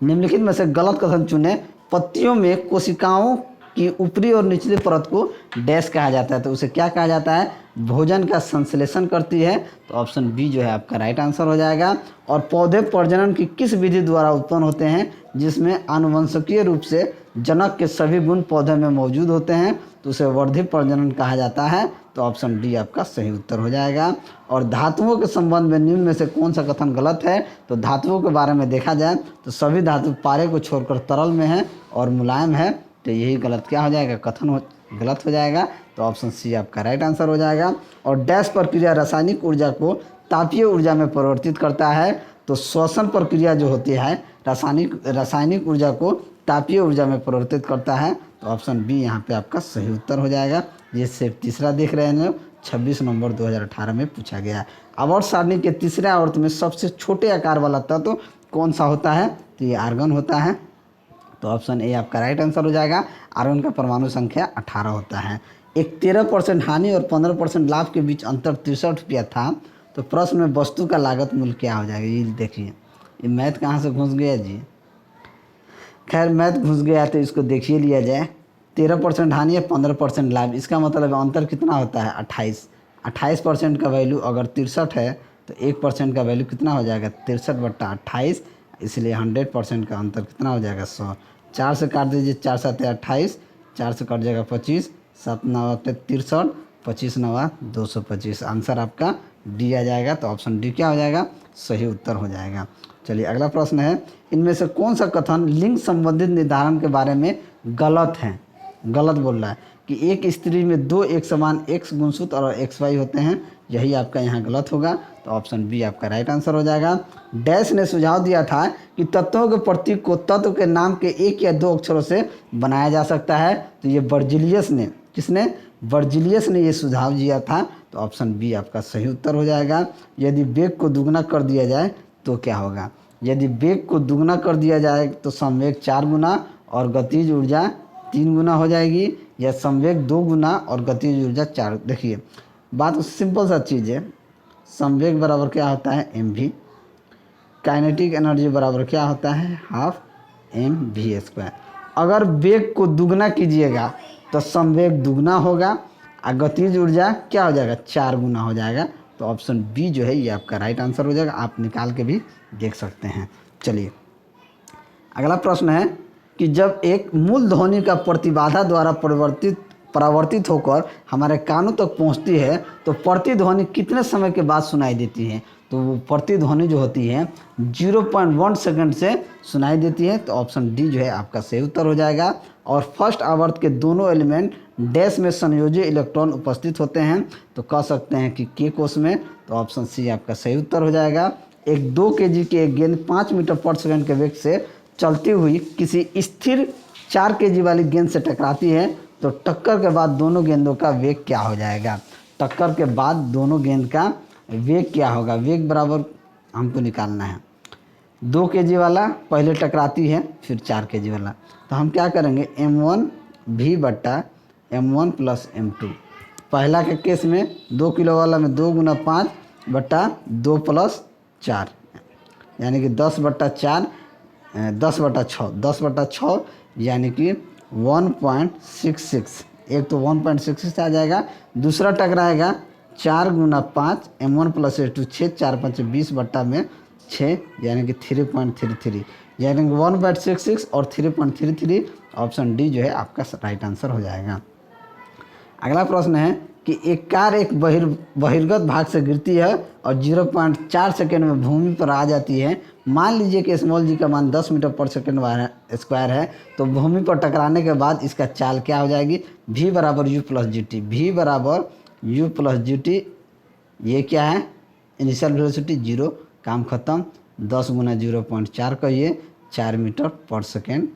निम्नलिखित में से गलत कथन चुने। पत्तियों में कोशिकाओं की ऊपरी और निचली परत को डैश कहा जाता है, तो उसे क्या कहा जाता है, भोजन का संश्लेषण करती है, तो ऑप्शन बी जो है आपका राइट आंसर हो जाएगा। और पौधे प्रजनन की किस विधि द्वारा उत्पन्न होते हैं जिसमें आनुवंशिकीय रूप से जनक के सभी गुण पौधे में मौजूद होते हैं, तो उसे वर्धी प्रजनन कहा जाता है, तो ऑप्शन डी आपका सही उत्तर हो जाएगा। और धातुओं के संबंध में निम्न में से कौन सा कथन गलत है, तो धातुओं के बारे में देखा जाए तो सभी धातु पारे को छोड़कर तरल में है और मुलायम है, तो यही गलत क्या हो जाएगा, कथन गलत हो जाएगा, तो ऑप्शन सी आपका राइट आंसर हो जाएगा। और डैश प्रक्रिया रासायनिक ऊर्जा को तापीय ऊर्जा में परिवर्तित करता है, तो श्वसन प्रक्रिया जो होती है रासायनिक ऊर्जा को तापीय ऊर्जा में परिवर्तित करता है, तो ऑप्शन बी यहाँ पे आपका सही उत्तर हो जाएगा। ये सेट तीसरा देख रहे हैं, 26 नवंबर 2018 में पूछा गया। आवर्त सारणी के तीसरे आवर्त में सबसे छोटे आकार वाला तत्व कौन सा होता है? तो ये आर्गन होता है। तो ऑप्शन ए आपका राइट आंसर हो जाएगा। आर्गन का परमाणु संख्या 18 होता है। एक 13% हानि और 15% लाभ के बीच अंतर 63 रुपया था। तो प्रश्न में वस्तु का लागत मूल्य क्या हो जाएगा? ये देखिए, ये मैथ कहाँ से घुस गया जी। खैर मैथ घुस गया तो इसको देखिए लिया जाए। 13% हानि है, 15% लाभ, इसका मतलब अंतर कितना होता है? 28। 28% का वैल्यू अगर 63 है तो 1% का वैल्यू कितना हो जाएगा? 63/28, इसलिए 100% का अंतर कितना हो जाएगा? 100। 4 से काट दीजिए, 4 7 28, 4 से कट जाएगा 25, 7 9 63, 25 9 225। आंसर आपका डी आ जाएगा। तो ऑप्शन डी क्या हो जाएगा? सही उत्तर हो जाएगा। चलिए अगला प्रश्न है, इनमें से कौन सा कथन लिंग संबंधित निर्धारण के बारे में गलत है? गलत बोल रहा है कि एक स्त्री में 2 एक समान एक्स गुणसूत्र और एक्स वाई होते हैं, यही आपका यहाँ गलत होगा। तो ऑप्शन बी आपका राइट आंसर हो जाएगा। डैश ने सुझाव दिया था कि तत्वों के प्रतीक को तत्व के नाम के 1 या 2 अक्षरों से बनाया जा सकता है। तो ये वर्जिलियस ने, किसने? वर्जिलियस ने ये सुझाव दिया था। तो ऑप्शन बी आपका सही उत्तर हो जाएगा। यदि वेग को दुगना कर दिया जाए तो क्या होगा? यदि वेग को दुगना कर दिया जाए तो संवेग 4 गुना और गतिज ऊर्जा 3 गुना हो जाएगी, या संवेग 2 गुना और गतिज ऊर्जा 4। देखिए बात सिंपल सा चीज़ है। संवेग बराबर क्या होता है? mv। काइनेटिक एनर्जी बराबर क्या होता है? Half mv²। अगर वेग को दुगना कीजिएगा तो संवेग दुगना होगा और गतिज ऊर्जा क्या हो जाएगा? 4 गुना हो जाएगा। तो ऑप्शन बी जो है ये आपका राइट आंसर हो जाएगा। आप निकाल के भी देख सकते हैं। चलिए अगला प्रश्न है कि जब एक मूल ध्वनि का प्रतिबाधा द्वारा परावर्तित होकर हमारे कानों तक पहुंचती है तो प्रतिध्वनि कितने समय के बाद सुनाई देती है? तो वो प्रतिध्वनि जो होती है 0.1 सेकंड से सुनाई देती है। तो ऑप्शन डी जो है आपका सही उत्तर हो जाएगा। और फर्स्ट आवर्त के दोनों एलिमेंट डैश में संयोजी इलेक्ट्रॉन उपस्थित होते हैं, तो कह सकते हैं कि के कोष में। तो ऑप्शन सी आपका सही उत्तर हो जाएगा। एक 2 kg की एक गेंद 5 मीटर पर सेकंड के वेग से चलती हुई किसी स्थिर 4 kg वाली गेंद से टकराती है, तो टक्कर के बाद दोनों गेंदों का वेग क्या हो जाएगा? टक्कर के बाद दोनों गेंद का वेग क्या होगा? वेग बराबर हमको निकालना है। 2 kg वाला पहले टकराती है, फिर 4 kg वाला, तो हम क्या करेंगे? m1v/m1 + m2। पहला के केस में 2 किलो वाला में 2 × 5/2 + 4, यानी कि 10/4, 10/6, 10/6 यानी कि 1.66। एक तो 1.66 आ जाएगा, दूसरा टकराएगा 4 × 5 m1 + m2, 6 4 5 20/6, यानी कि 3.33, यानी कि 1.66 और 3.33। ऑप्शन डी जो है आपका राइट आंसर हो जाएगा। अगला प्रश्न है कि एक कार एक बहिर्गत भाग से गिरती है और 0.4 सेकेंड में भूमि पर आ जाती है। मान लीजिए कि स्मॉल जी का मान 10 मीटर पर सेकेंड स्क्वायर है, तो भूमि पर टकराने के बाद इसका चाल क्या हो जाएगी? v = u + gt। v = u + gt। ये क्या है? इनिशियल वेलोसिटी 0, काम खत्म। 10 × 0.4 कहिए, 4 मीटर पर सेकेंड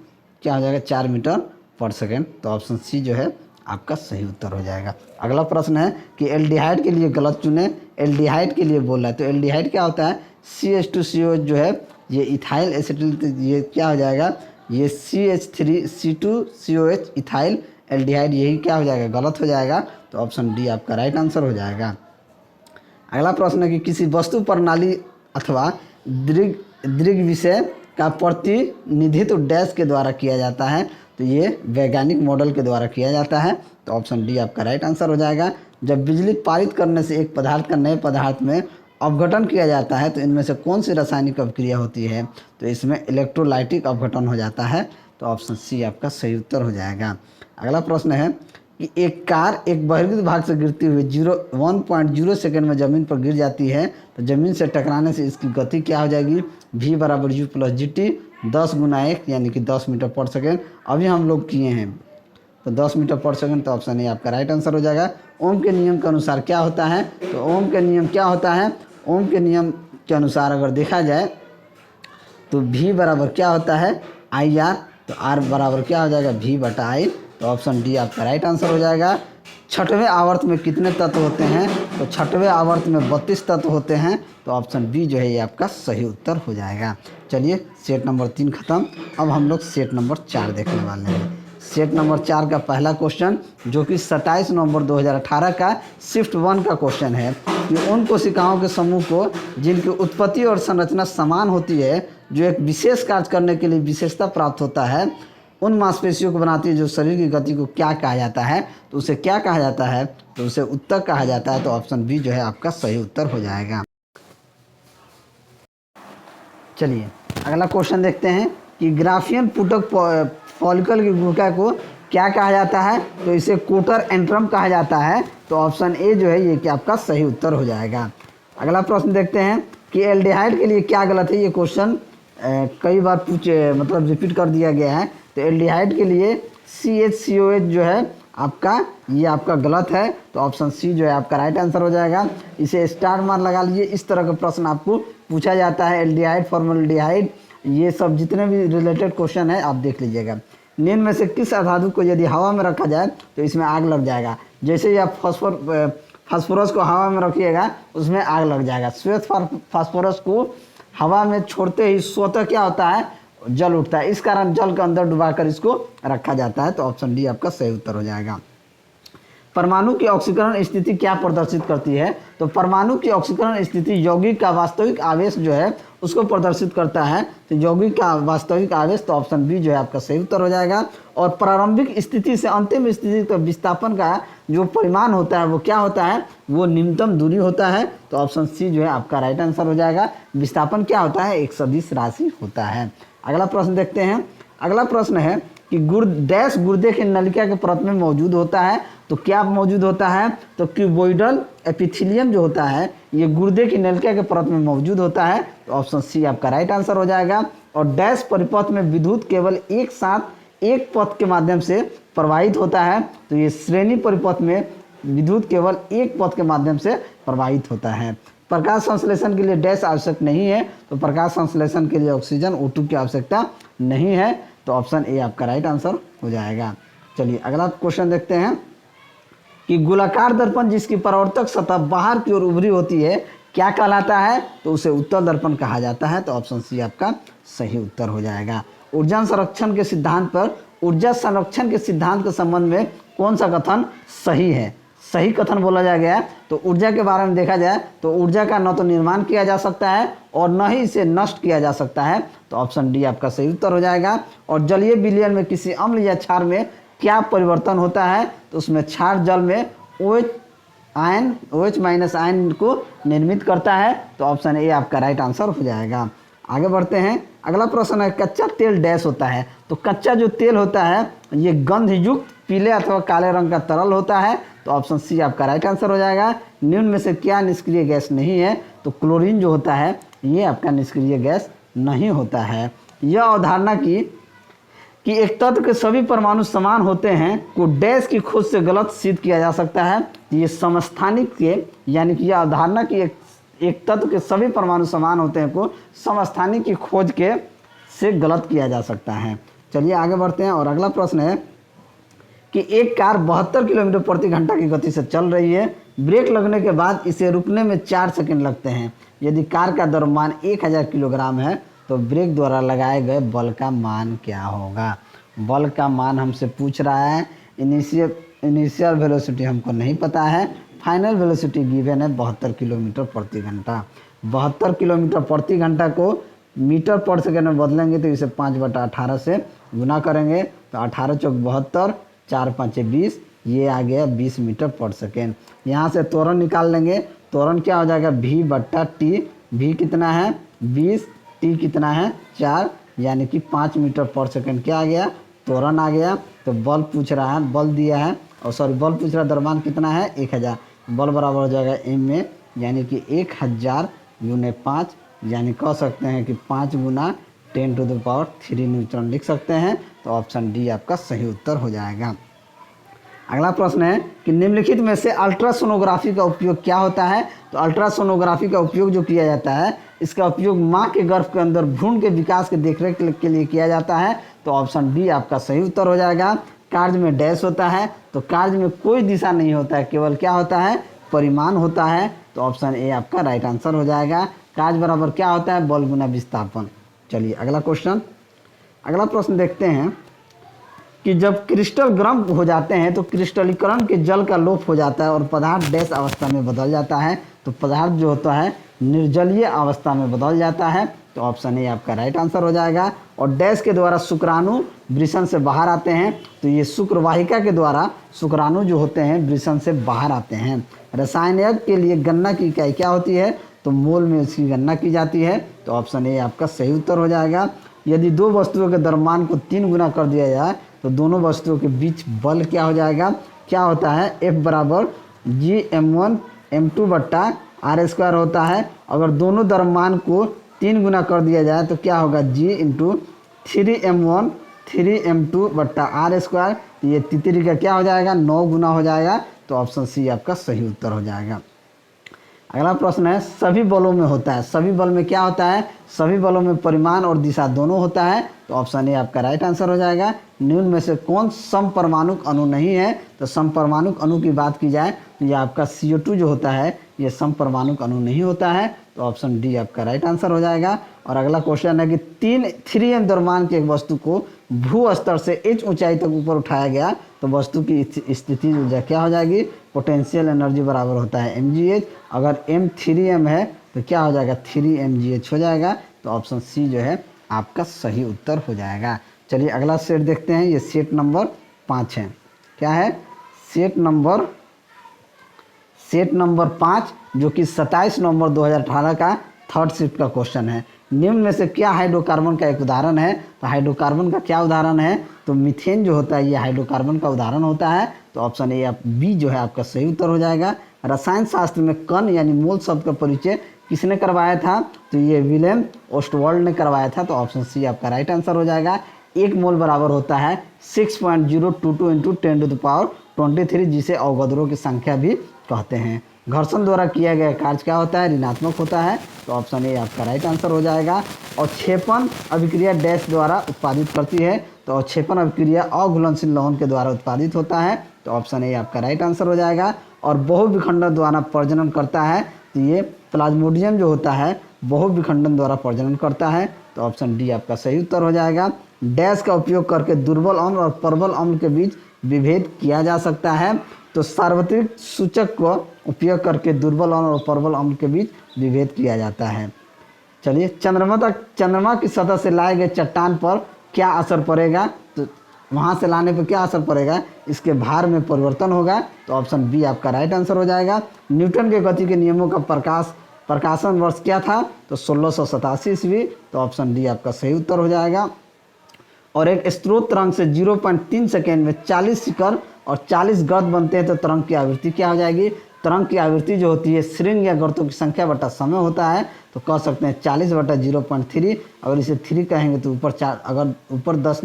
क्या हो जाएगा? 4 मीटर पर सेकेंड। तो ऑप्शन सी जो है आपका सही उत्तर हो जाएगा। अगला प्रश्न है कि एल्डिहाइड के लिए गलत चुने। एल्डिहाइड के लिए बोल रहा है, तो एल्डिहाइड क्या होता है? CH2COH जो है ये इथाइल एसिटिल, ये क्या हो जाएगा? ये CH3C2COH इथाइल एल्डिहाइड, यही क्या हो जाएगा? गलत हो जाएगा। तो ऑप्शन डी आपका राइट आंसर हो जाएगा। अगला प्रश्न है कि किसी वस्तु प्रणाली अथवा दृग्विषय का प्रतिनिधित्व डैश के द्वारा किया जाता है, तो ये वैज्ञानिक मॉडल के द्वारा किया जाता है। तो ऑप्शन डी आपका राइट आंसर हो जाएगा। जब बिजली पारित करने से एक पदार्थ का नए पदार्थ में अपघटन किया जाता है तो इनमें से कौन सी रासायनिक अभिक्रिया होती है? तो इसमें इलेक्ट्रोलाइटिक अपघटन हो जाता है। तो ऑप्शन सी आपका सही उत्तर हो जाएगा। अगला प्रश्न है कि एक कार एक बहिर्गत भाग से गिरती हुई 1.0 सेकेंड में ज़मीन पर गिर जाती है, तो ज़मीन से टकराने से इसकी गति क्या हो जाएगी? v = u + gt, 10 × 1 यानी कि 10 मीटर पर सेकेंड। अभी हम लोग किए हैं तो 10 मीटर पर सेकेंड। तो ऑप्शन ए आपका राइट आंसर हो जाएगा। ओम के नियम के अनुसार क्या होता है? तो ओम के नियम क्या होता है? ओम के नियम के अनुसार अगर देखा जाए तो v बराबर क्या होता है? IR। तो R बराबर क्या हो जाएगा? v/I। तो ऑप्शन डी आपका राइट आंसर हो जाएगा। छठवें आवर्त में कितने तत्व होते हैं? तो छठवें आवर्त में 32 तत्व होते हैं। तो ऑप्शन बी जो है ये आपका सही उत्तर हो जाएगा। चलिए सेट नंबर 3 खत्म। अब हम लोग सेट नंबर 4 देखने वाले हैं। सेट नंबर 4 का पहला क्वेश्चन जो कि 27 नवंबर 2018 का शिफ्ट 1 का क्वेश्चन है कि उन कोशिकाओं के समूह को जिनकी उत्पत्ति और संरचना समान होती है, जो एक विशेष कार्य करने के लिए विशेषता प्राप्त होता है, उन मांसपेशियों को बनाती है जो शरीर की गति को क्या कहा जाता है? तो उसे क्या कहा जाता है? तो उसे उत्तक कहा जाता है। तो ऑप्शन बी जो है आपका सही उत्तर हो जाएगा। चलिए अगला क्वेश्चन देखते हैं कि ग्राफियन पुटक फॉलिकल की गुड़िका को क्या कहा जाता है? तो इसे कोटर एंट्रम कहा जाता है। तो ऑप्शन ए जो है ये कि आपका सही उत्तर हो जाएगा। अगला प्रश्न देखते हैं कि एल्डिहाइड के लिए क्या गलत है? ये क्वेश्चन कई बार मतलब रिपीट कर दिया गया है। तो एल्डिहाइड के लिए CHCOH जो है आपका ये आपका गलत है। तो ऑप्शन सी जो है आपका राइट आंसर हो जाएगा। इसे स्टार मार्क लगा लीजिए। इस तरह का प्रश्न आपको पूछा जाता है। एल्डिहाइड, फॉर्मल्डिहाइड, ये सब जितने भी रिलेटेड क्वेश्चन है आप देख लीजिएगा। निम्न में से किस अधातु को यदि हवा में रखा जाए तो इसमें आग लग जाएगा? जैसे ही आप फास्फोरस को हवा में रखिएगा उसमें आग लग जाएगा। श्वेत फास्फोरस को हवा में छोड़ते ही स्वतः क्या होता है? जल उठता है। इस कारण जल के अंदर डुबाकर इसको रखा जाता है। तो ऑप्शन डी आपका सही उत्तर हो जाएगा। परमाणु की ऑक्सीकरण स्थिति क्या प्रदर्शित करती है? तो परमाणु की ऑक्सीकरण स्थिति यौगिक का वास्तविक आवेश जो है उसको प्रदर्शित करता है। तो यौगिक का वास्तविक आवेश, तो ऑप्शन बी जो है आपका सही उत्तर हो जाएगा। और प्रारंभिक स्थिति से अंतिम स्थिति तक विस्थापन का जो परिमाण होता है वो क्या होता है? वो न्यूनतम दूरी होता है। तो ऑप्शन सी जो है आपका राइट आंसर हो जाएगा। विस्थापन क्या होता है? एक सदिश राशि होता है। अगला प्रश्न देखते हैं। अगला प्रश्न है कि डैश गुर्दे के नलिका के परत में मौजूद होता है। तो क्या मौजूद होता है? तो क्यूबोइडल एपिथेलियम जो होता है ये गुर्दे की नलिका के परत में मौजूद होता है। तो ऑप्शन सी आपका राइट आंसर हो जाएगा। और डैश परिपथ में विद्युत केवल एक साथ एक पथ के माध्यम से प्रवाहित होता है। तो ये श्रेणी परिपथ में विद्युत केवल एक पथ के माध्यम से प्रवाहित होता है। प्रकाश संश्लेषण के लिए डैश आवश्यक नहीं है। तो प्रकाश संश्लेषण के लिए ऑक्सीजन O2 की आवश्यकता नहीं है। तो ऑप्शन ए आपका राइट आंसर हो जाएगा। चलिए अगला क्वेश्चन देखते हैं कि गोलाकार दर्पण जिसकी परावर्तक सतह बाहर की ओर उभरी होती है क्या कहलाता है? तो उसे उत्तल दर्पण कहा जाता है। तो ऑप्शन सी आपका सही उत्तर हो जाएगा। ऊर्जा संरक्षण के सिद्धांत पर ऊर्जा संरक्षण के सिद्धांत के संबंध में कौन सा कथन सही है? सही कथन बोला जा गया है। तो ऊर्जा के बारे में देखा जाए तो ऊर्जा का न तो निर्माण किया जा सकता है और न ही इसे नष्ट किया जा सकता है। तो ऑप्शन डी आपका सही उत्तर हो जाएगा। और जलीय विलयन में किसी अम्ल या क्षार में क्या परिवर्तन होता है? तो उसमें क्षार जल में OH माइनस आयन को निर्मित करता है। तो ऑप्शन ए आपका राइट आंसर हो जाएगा। आगे बढ़ते हैं। अगला प्रश्न है कच्चा तेल डैश होता है। तो कच्चा जो तेल होता है ये गंधयुक्त पीले अथवा काले रंग का तरल होता है। तो ऑप्शन सी आपका राइट आंसर हो जाएगा। निम्न में से क्या निष्क्रिय गैस नहीं है? तो क्लोरीन जो होता है ये आपका निष्क्रिय गैस नहीं होता है। यह अवधारणा कि एक तत्व के सभी परमाणु समान होते हैं को डैश की खोज से गलत सिद्ध किया जा सकता है। ये समस्थानिक के यानी कि यह अवधारणा कि एक तत्व के सभी परमाणु समान होते हैं को समस्थानिक की खोज के से गलत किया जा सकता है। चलिए आगे बढ़ते हैं। और अगला प्रश्न है कि एक कार 72 किलोमीटर प्रति घंटा की गति से चल रही है। ब्रेक लगने के बाद इसे रुकने में 4 सेकंड लगते हैं। यदि कार का द्रव्यमान 1000 किलोग्राम है तो ब्रेक द्वारा लगाए गए बल का मान क्या होगा? बल का मान हमसे पूछ रहा है। इनिशियल वेलोसिटी हमको नहीं पता है। फाइनल वेलोसिटी गिवन है 72 किलोमीटर प्रति घंटा। 72 किलोमीटर प्रति घंटा को मीटर पर सेकेंड में बदलेंगे तो इसे 5/18 से गुना करेंगे। तो 18 चौक 72, 4 5 20, ये आ गया 20 मीटर पर सेकेंड। यहाँ से त्वरण निकाल लेंगे। त्वरण क्या हो जाएगा? V/T। V कितना है? 20। T कितना है? 4, यानी कि 5 मीटर पर सेकेंड क्या आ गया? त्वरण आ गया। तो बल पूछ रहा है, बल दिया है और सॉरी बल पूछ रहा है द्रव्यमान कितना है? 1000। बल बराबर हो जाएगा m में, यानी कि 1000 × 5, यानी कह सकते हैं कि 5 × 10⁻³ न्यूटन लिख सकते हैं। तो ऑप्शन डी आपका सही उत्तर हो जाएगा। अगला प्रश्न है कि निम्नलिखित में से अल्ट्रासोनोग्राफी का उपयोग क्या होता है? तो अल्ट्रासोनोग्राफी का उपयोग जो किया जाता है इसका उपयोग माँ के गर्भ के अंदर भ्रूण के विकास के देखरेख के लिए किया जाता है। तो ऑप्शन डी आपका सही उत्तर हो जाएगा। कार्य में डैश होता है, तो कार्य में कोई दिशा नहीं होता है, केवल क्या होता है, परिमाण होता है। तो ऑप्शन ए आपका राइट आंसर हो जाएगा। कार्य बराबर क्या होता है, बल गुना विस्थापन। चलिए अगला क्वेश्चन, अगला प्रश्न देखते हैं कि जब क्रिस्टल गर्म हो जाते हैं तो क्रिस्टलीकरण के जल का लोप हो जाता है और पदार्थ डैश अवस्था में बदल जाता है। तो पदार्थ जो होता है निर्जलीय अवस्था में बदल जाता है। तो ऑप्शन ए आपका राइट आंसर हो जाएगा। और डैश के द्वारा शुक्राणु वृषण से बाहर आते हैं। तो ये शुक्रवाहिका के द्वारा शुक्राणु जो होते हैं वृषण से बाहर आते हैं। रसायन के लिए गणना की इकाई क्या होती है, तो मोल में इसकी गणना की जाती है। तो ऑप्शन ए आपका सही उत्तर हो जाएगा। यदि दो वस्तुओं के द्रव्यमान को 3 गुना कर दिया जाए तो दोनों वस्तुओं के बीच बल क्या हो जाएगा, क्या होता है, F बराबर G m1m2/r² होता है। अगर दोनों द्रव्यमान को 3 गुना कर दिया जाए तो क्या होगा, G × 3m1 3m2/r²। ये तितरी का क्या हो जाएगा, 9 गुना हो जाएगा। तो ऑप्शन सी आपका सही उत्तर हो जाएगा। अगला प्रश्न है, सभी बलों में होता है, सभी बल में क्या होता है, सभी बलों में परिमाण और दिशा दोनों होता है। तो ऑप्शन ए आपका राइट आंसर हो जाएगा। निम्न में से कौन समपरमाणुक अणु नहीं है, तो समपरमाणुक अणु की बात की जाए तो ये आपका CO2 जो होता है ये समपरमाणुक अणु नहीं होता है। तो ऑप्शन डी आपका राइट आंसर हो जाएगा। और अगला क्वेश्चन है कि 3m द्रव्यमान की एक वस्तु को भू स्तर से h ऊंचाई तक ऊपर उठाया गया तो वस्तु की स्थिति ऊर्जा क्या हो जाएगी, पोटेंशियल एनर्जी बराबर होता है mgh। अगर m 3m है तो क्या हो जाएगा, 3mgh हो जाएगा। तो ऑप्शन सी जो है आपका सही उत्तर हो जाएगा। चलिए अगला सेट देखते हैं, ये सेट नंबर 5 है। क्या है, सेट नंबर 5 जो कि 27 नवंबर 2018 का थर्ड शिफ्ट का क्वेश्चन है। निम्न में से क्या हाइड्रोकार्बन का एक उदाहरण है, तो हाइड्रोकार्बन का क्या उदाहरण है, तो मीथेन जो होता है ये हाइड्रोकार्बन का उदाहरण होता है। तो ऑप्शन ए बी जो है आपका सही उत्तर हो जाएगा। रसायन शास्त्र में कण यानी मोल शब्द का परिचय किसने करवाया था, तो ये विलेम ओस्टवाल्ड ने करवाया था। तो ऑप्शन सी आपका राइट आंसर हो जाएगा। 1 मोल बराबर होता है 6.022 × 10⁻23 जिसे अवगोद्रों की संख्या भी कहते हैं। घर्षण द्वारा किया गया कार्य क्या होता है, ऋणात्मक होता है। तो ऑप्शन ए आपका राइट आंसर हो जाएगा। और क्षेपण अभिक्रिया डैश द्वारा उत्पादित करती है, तो अवक्षेपण अभिक्रिया अघुलनशील लवण के द्वारा उत्पादित होता है। तो ऑप्शन ए आपका राइट आंसर हो जाएगा। और बहुविखंडन द्वारा प्रजनन करता है, तो ये प्लाज्मोडियम जो होता है बहुविखंडन द्वारा प्रजनन करता है। तो ऑप्शन डी आपका सही उत्तर हो जाएगा। डैश का उपयोग करके दुर्बल अम्ल और प्रबल अम्ल के बीच विभेद किया जा सकता है, तो सार्वत्रिक सूचक का उपयोग करके दुर्बल अम्ल और प्रबल अम्ल के बीच विभेद किया जाता है। चलिए चंद्रमा की सतह से लाए गए चट्टान पर क्या असर पड़ेगा, तो वहाँ से लाने पर क्या असर पड़ेगा, इसके भार में परिवर्तन होगा। तो ऑप्शन बी आपका राइट आंसर हो जाएगा। न्यूटन के गति के नियमों का प्रकाशन वर्ष क्या था, तो 1687 ईस्वी। तो ऑप्शन डी आपका सही उत्तर हो जाएगा। और एक स्रोत तरंग से 0.3 सेकेंड में 40 शिखर और 40 गर्त बनते हैं, तो तरंग की आवृत्ति क्या हो जाएगी, तरंग की आवृत्ति जो होती है श्रृंग या गर्तों की संख्या बटा समय होता है। तो कह सकते हैं 40/0.3। अगर इसे 3 कहेंगे तो ऊपर 4, अगर ऊपर 10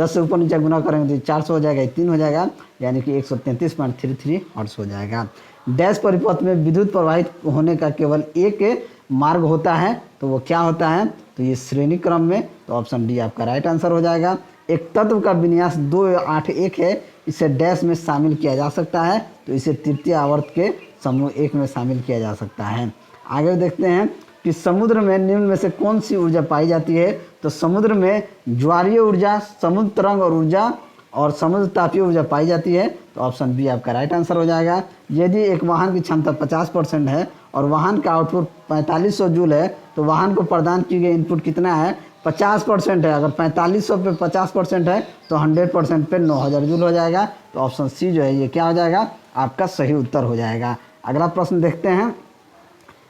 से ऊपर नीचे गुना करेंगे तो 400 हो जाएगा, 3 हो जाएगा, यानी कि 133.33 हर्ट्ज हो जाएगा। डैश परिपथ में विद्युत प्रवाहित होने का केवल एक मार्ग होता है, तो वो क्या होता है, तो ये श्रेणी क्रम में। तो ऑप्शन डी आपका राइट आंसर हो जाएगा। एक तत्व का विन्यास 281 है, इसे डैश में शामिल किया जा सकता है, तो इसे तृतीय आवर्त के समूह 1 में शामिल किया जा सकता है। आगे देखते हैं कि समुद्र में निम्न में से कौन सी ऊर्जा पाई जाती है, तो समुद्र में ज्वारीय ऊर्जा, समुद्र तरंग और ऊर्जा और समुद्र तापीय ऊर्जा पाई जाती है। तो ऑप्शन बी आपका राइट आंसर हो जाएगा। यदि एक वाहन की क्षमता 50% है और वाहन का आउटपुट 4500 जूल है, तो वाहन को प्रदान की गई इनपुट कितना है, 50% है। अगर 4500 पे 50% है तो 100% पे 9000 जूल हो जाएगा। तो ऑप्शन सी जो है ये क्या हो जाएगा, आपका सही उत्तर हो जाएगा। अगला प्रश्न देखते हैं।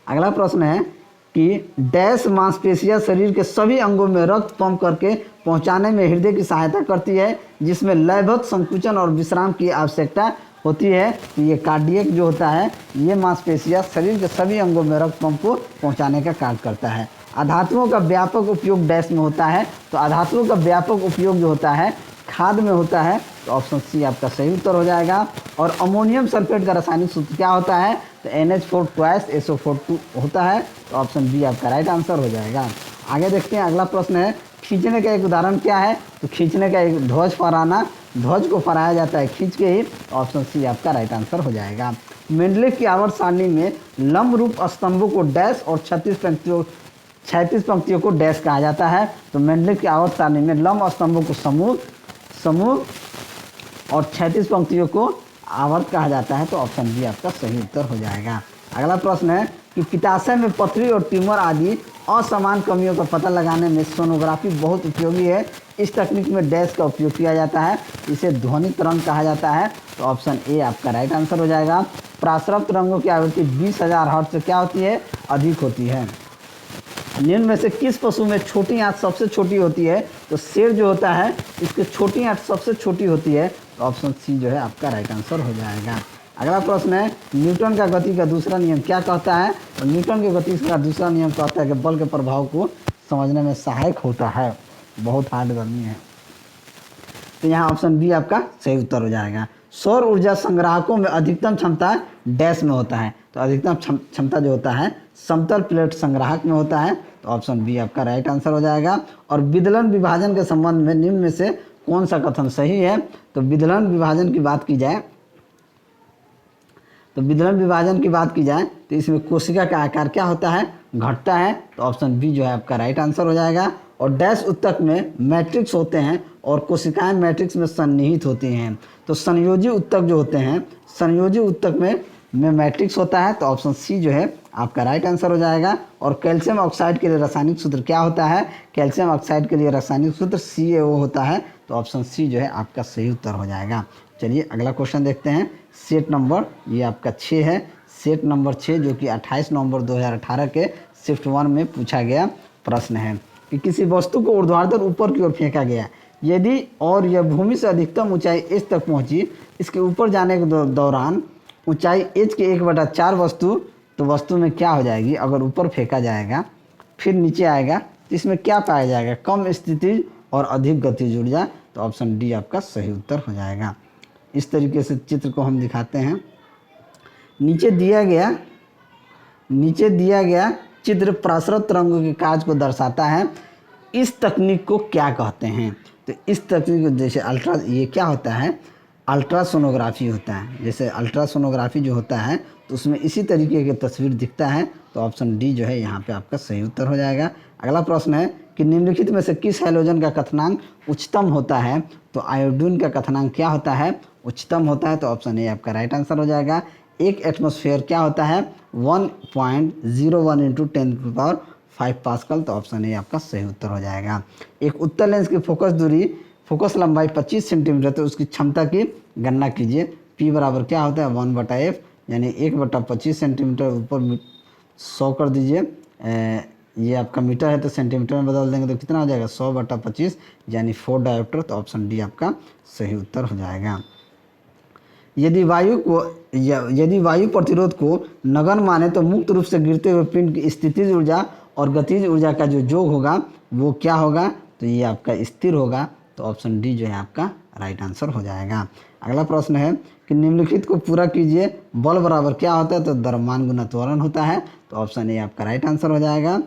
अगला प्रश्न है कि डैश मांसपेशियां शरीर के सभी अंगों में रक्त पंप करके पहुंचाने में हृदय की सहायता करती है, जिसमें लयबद्ध संकुचन और विश्राम की आवश्यकता होती है। तो ये कार्डियक जो होता है ये मांसपेशियां शरीर के सभी अंगों में रक्त पंप को पहुंचाने का कार्य करता है। अधातुओं का व्यापक उपयोग डैश में होता है, तो अधातुओं का व्यापक उपयोग जो होता है खाद में होता है। तो ऑप्शन सी आपका सही उत्तर हो जाएगा। और अमोनियम सल्फेट का रासायनिक सूत्र क्या होता है, तो NH4 + SO4 2 होता है। तो ऑप्शन बी आपका राइट आंसर हो जाएगा। आगे देखते हैं। अगला प्रश्न है खींचने का एक उदाहरण क्या है, तो खींचने का एक ध्वज फहराना, ध्वज को फहराया जाता है खींच के ही। ऑप्शन सी आपका राइट आंसर हो जाएगा। मेंडलीफ की आवर्त सारणी में लंब रूप स्तंभों को डैश और 36 पंक्तियों को डैश कहा जाता है। तो मेंडलीफ की आवर्त सारणी में लंब स्तंभों को समूह और 36 पंक्तियों को आवर्त कहा जाता है। तो ऑप्शन बी आपका सही उत्तर हो जाएगा। अगला प्रश्न है कि पित्ताशय में पथरी और ट्यूमर आदि असमान कमियों का पता लगाने में सोनोग्राफी बहुत उपयोगी है। इस तकनीक में डैश का उपयोग किया जाता है, इसे ध्वनि तरंग कहा जाता है। तो ऑप्शन ए आपका राइट आंसर हो जाएगा। प्रासरव तरंगों की आवृत्ति 20,000 हर्ट्ज से क्या होती है, अधिक होती है। निम्न में से किस पशु में छोटी आंत सबसे छोटी होती है, तो शेर जो होता है इसकी छोटी आंत सबसे छोटी होती है। तो ऑप्शन सी जो है आपका राइट आंसर हो जाएगा। अगला प्रश्न है न्यूटन का गति का दूसरा नियम क्या कहता है, तो न्यूटन के गति का दूसरा नियम कहता है कि बल के प्रभाव को समझने में सहायक होता है। बहुत हार्ड गर्मी है, तो यहाँ ऑप्शन बी आपका सही उत्तर हो जाएगा। सौर ऊर्जा संग्राहकों में अधिकतम क्षमता डैश में होता है, तो अधिकतम क्षमता जो होता है समतल प्लेट संग्राहक में होता है। तो ऑप्शन बी आपका राइट आंसर हो जाएगा। और विदलन विभाजन के संबंध में निम्न में से कौन सा कथन सही है, तो विदलन विभाजन की बात की जाए तो इसमें कोशिका का आकार क्या होता है, घटता है। तो ऑप्शन बी जो है आपका राइट आंसर हो जाएगा। और डैश उत्तक में मैट्रिक्स होते हैं और कोशिकाएं मैट्रिक्स में सन्निहित होती हैं। तो संयोजी उत्तक जो होते हैं, संयोजी उत्तक में मैट्रिक्स होता है। तो ऑप्शन सी जो है आपका राइट आंसर हो जाएगा। और कैल्शियम ऑक्साइड के लिए रासायनिक सूत्र क्या होता है, कैल्शियम ऑक्साइड के लिए रासायनिक सूत्र CaO होता है। तो ऑप्शन सी जो है आपका सही उत्तर हो जाएगा। चलिए अगला क्वेश्चन देखते हैं। सेट नंबर ये आपका 6 है, सेट नंबर 6 जो कि 28 नवंबर 2018 के शिफ्ट 1 में पूछा गया प्रश्न है कि किसी वस्तु को ऊर्ध्वाधर ऊपर की ओर फेंका गया, यदि और यह भूमि से अधिकतम ऊंचाई एच तक पहुंची, इसके ऊपर जाने के दौरान ऊंचाई एच के 1/4 वस्तु, तो वस्तु में क्या हो जाएगी, अगर ऊपर फेंका जाएगा फिर नीचे आएगा तो इसमें क्या पाया जाएगा, कम स्थितिज और अधिक गतिज ऊर्जा। तो ऑप्शन डी आपका सही उत्तर हो जाएगा। इस तरीके से चित्र को हम दिखाते हैं। नीचे दिया गया चित्र प्रासरव तरंगों के कार्य को दर्शाता है। इस तकनीक को क्या कहते हैं, तो इस तकनीक को जैसे ये क्या होता है, अल्ट्रासोनोग्राफी होता है। जैसे अल्ट्रासोनोग्राफी जो होता है तो उसमें इसी तरीके की तस्वीर दिखता है। तो ऑप्शन डी जो है यहाँ पे आपका सही उत्तर हो जाएगा। अगला प्रश्न है कि निम्नलिखित में से किस हैलोजन का कथनांक उच्चतम होता है, तो आयोडीन का कथनांक क्या होता है, उच्चतम होता है। तो ऑप्शन ए आपका राइट आंसर हो जाएगा। एक एटमॉस्फेयर क्या होता है, 1.01 × 10⁵ पास्कल। तो ऑप्शन ए आपका सही उत्तर हो जाएगा। एक उत्तल लेंस की फोकस लंबाई 25 सेंटीमीटर, तो उसकी क्षमता की गणना कीजिए। P बराबर क्या होता है, 1/f, यानी 1/25 सेंटीमीटर ऊपर 100 कर दीजिए। ये आपका मीटर है तो सेंटीमीटर में बदल देंगे तो कितना हो जाएगा, 100/25 यानी 4 डायोप्टर। तो ऑप्शन डी आपका सही उत्तर हो जाएगा। यदि वायु प्रतिरोध को नगण्य माने तो मुक्त रूप से गिरते हुए पिंड की स्थितिज ऊर्जा और गतिज ऊर्जा का जो योग होगा वो क्या होगा, तो ये आपका स्थिर होगा। तो ऑप्शन डी जो है आपका राइट आंसर हो जाएगा। अगला प्रश्न है कि निम्नलिखित को पूरा कीजिए। बल बराबर क्या होता है, तो द्रव्यमान गुना त्वरण होता है। तो ऑप्शन ए आपका राइट आंसर हो जाएगा।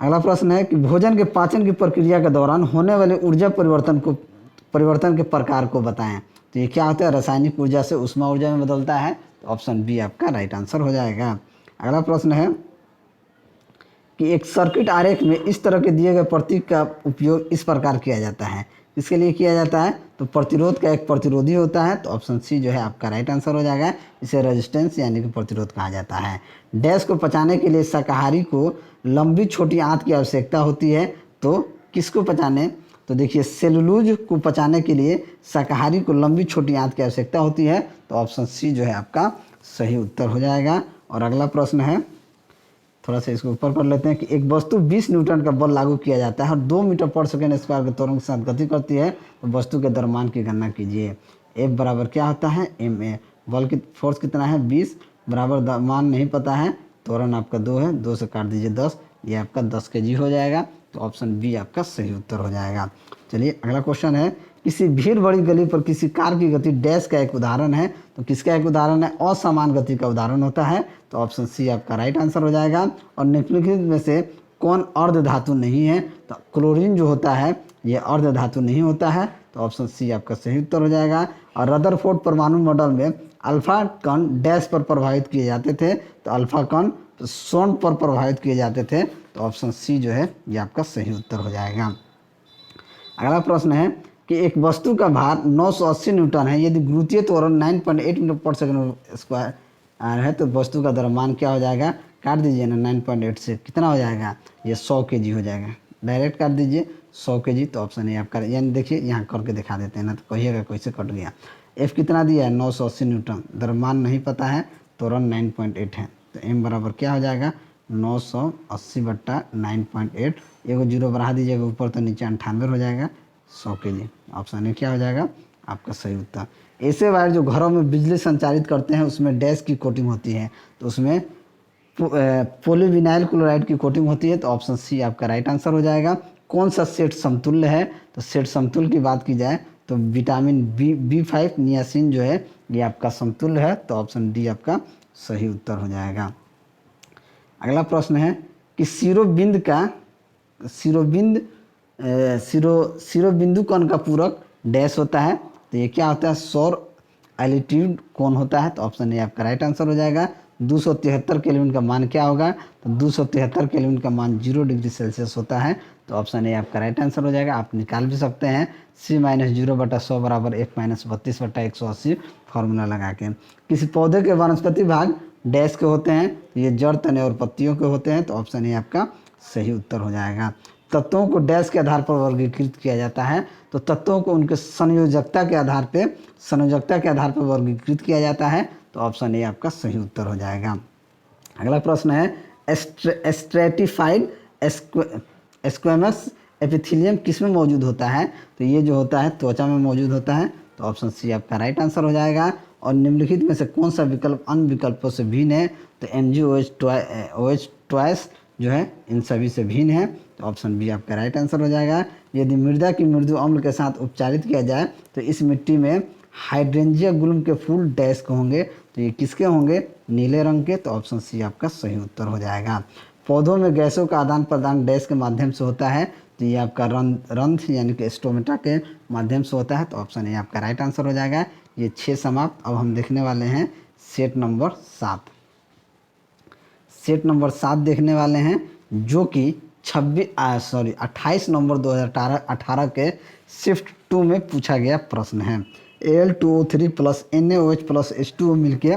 अगला प्रश्न है कि भोजन के पाचन की प्रक्रिया के दौरान होने वाले ऊर्जा परिवर्तन के प्रकार को बताएं। तो ये क्या होता है, रासायनिक ऊर्जा से ऊष्मा ऊर्जा में बदलता है। तो ऑप्शन बी आपका राइट आंसर हो जाएगा। अगला प्रश्न है कि एक सर्किट आरेख में इस तरह के दिए गए प्रतीक का उपयोग इस प्रकार किया जाता है, इसके लिए किया जाता है, तो प्रतिरोध का एक प्रतिरोधी होता है। तो ऑप्शन सी जो है आपका राइट आंसर हो जाएगा। इसे रेजिस्टेंस यानी कि प्रतिरोध कहा जाता है। डैश को पचाने के लिए शाकाहारी को लंबी छोटी आंत की आवश्यकता होती है, तो किसको पचाने, तो देखिए सेलुलोज को पचाने के लिए शाकाहारी को लंबी छोटी आंत की आवश्यकता होती है। तो ऑप्शन सी जो है आपका सही उत्तर हो जाएगा। और अगला प्रश्न है, थोड़ा सा इसको ऊपर कर लेते हैं कि एक वस्तु 20 न्यूटन का बल लागू किया जाता है और 2 मीटर पर सेकेंड स्क्वायर के त्वरण के साथ गति करती है, तो वस्तु के द्रव्यमान की गणना कीजिए। F बराबर क्या होता है, ma। बल की फोर्स कितना है, 20 बराबर द्रव्यमान नहीं पता है, त्वरण आपका 2 है, 2 से काट दीजिए 10, ये आपका 10 kg हो जाएगा। तो ऑप्शन बी आपका सही उत्तर हो जाएगा। चलिए अगला क्वेश्चन है, किसी भीड़ बड़ी गली पर किसी कार की गति डैश का एक उदाहरण है, तो किसका एक उदाहरण है, असमान गति का उदाहरण होता है। तो ऑप्शन सी आपका राइट आंसर हो जाएगा। और निम्नलिखित में से कौन अर्ध धातु नहीं है? तो क्लोरीन जो होता है ये अर्ध धातु नहीं होता है, तो ऑप्शन सी आपका सही उत्तर हो जाएगा। और रदरफोर्ड परमाणु मॉडल में अल्फा कण डैश पर प्रभावित किए जाते थे, तो अल्फा कण स्वर्ण पर प्रभावित किए जाते थे, तो ऑप्शन सी जो है ये आपका सही उत्तर हो जाएगा। अगला प्रश्न है कि एक वस्तु का भार 980 न्यूटन है, यदि गुरुत्वीय त्वरण 9.8 मीटर पर सेकंड स्क्वायर है तो वस्तु का द्रव्यमान क्या हो जाएगा? काट दीजिए ना, 9.8 से कितना हो जाएगा? ये 100 केजी हो जाएगा। डायरेक्ट काट दीजिए 100 केजी, तो ऑप्शन ए आपका, यानी देखिए यहाँ करके दिखा देते हैं ना, तो कहिएगा कैसे कट गया। एफ कितना दिया है? 980 न्यूटन। द्रव्यमान नहीं पता है, त्वरण 9.8 है, तो एम बराबर क्या हो जाएगा? 980/9.8, एगो जीरो बढ़ा दीजिएगा ऊपर तो नीचे 98 हो जाएगा, 100 केजी। ऑप्शन ए क्या हो जाएगा आपका सही उत्तर। ऐसे वायर जो घरों में बिजली संचालित करते हैं उसमें डैश की कोटिंग होती है, तो उसमें पॉलीविनाइल क्लोराइड की कोटिंग होती है, तो ऑप्शन सी आपका राइट आंसर हो जाएगा। कौन सा सेट समतुल्य है? तो सेट समतुल्य की बात की जाए तो विटामिन B5 नियासिन जो है ये आपका समतुल्य है, तो ऑप्शन डी आपका सही उत्तर हो जाएगा। अगला प्रश्न है कि शिरोबिंदु कण का पूरक डैश होता है, तो ये क्या होता है? सौर एल्टीट्यूड कोण होता है, तो ऑप्शन ए आपका राइट आंसर हो जाएगा। 273 केल्विन का मान क्या होगा? तो 273 केल्विन का मान 0 डिग्री सेल्सियस होता है, तो ऑप्शन ए आपका राइट आंसर हो जाएगा। आप निकाल भी सकते हैं, C-0/100 बराबर F-32/180 फार्मूला लगा के। किसी पौधे के वनस्पति भाग डैश के होते हैं, तो ये जड़, तने और पत्तियों के होते हैं, तो ऑप्शन ए आपका सही उत्तर हो जाएगा। तत्वों को डैश के आधार पर वर्गीकृत किया जाता है, तो तत्वों को उनके संयोजकता के आधार पर वर्गीकृत किया जाता है, तो ऑप्शन ए आपका सही उत्तर हो जाएगा। अगला प्रश्न है स्ट्रेटिफाइड स्क्वेमस एपिथेलियम किस में मौजूद होता है? तो ये जो होता है त्वचा में मौजूद होता है, तो ऑप्शन सी आपका राइट आंसर हो जाएगा। और निम्नलिखित में से कौन सा विकल्प अन्य विकल्पों से भिन्न है? तो MgOH ट्वाइस जो है इन सभी से भिन्न है, तो ऑप्शन बी आपका राइट आंसर हो जाएगा। यदि मृदा की मृदु अम्ल के साथ उपचारित किया जाए तो इस मिट्टी में हाइड्रेंजिया गुल्म के फूल डैश के होंगे, तो ये किसके होंगे? नीले रंग के, तो ऑप्शन सी आपका सही उत्तर हो जाएगा। पौधों में गैसों का आदान प्रदान डैश के माध्यम से होता है, तो ये आपका रंध्र यानी कि स्टोमेटा के माध्यम से होता है, तो ऑप्शन ए आपका राइट आंसर हो जाएगा। ये 6 समाप्त। अब हम देखने वाले हैं सेट नंबर 7। सेट नंबर 7 देखने वाले हैं, जो कि 28 नवंबर 2018 के शिफ्ट 2 में पूछा गया प्रश्न है। Al2O3 plus NaOH plus H2O मिलके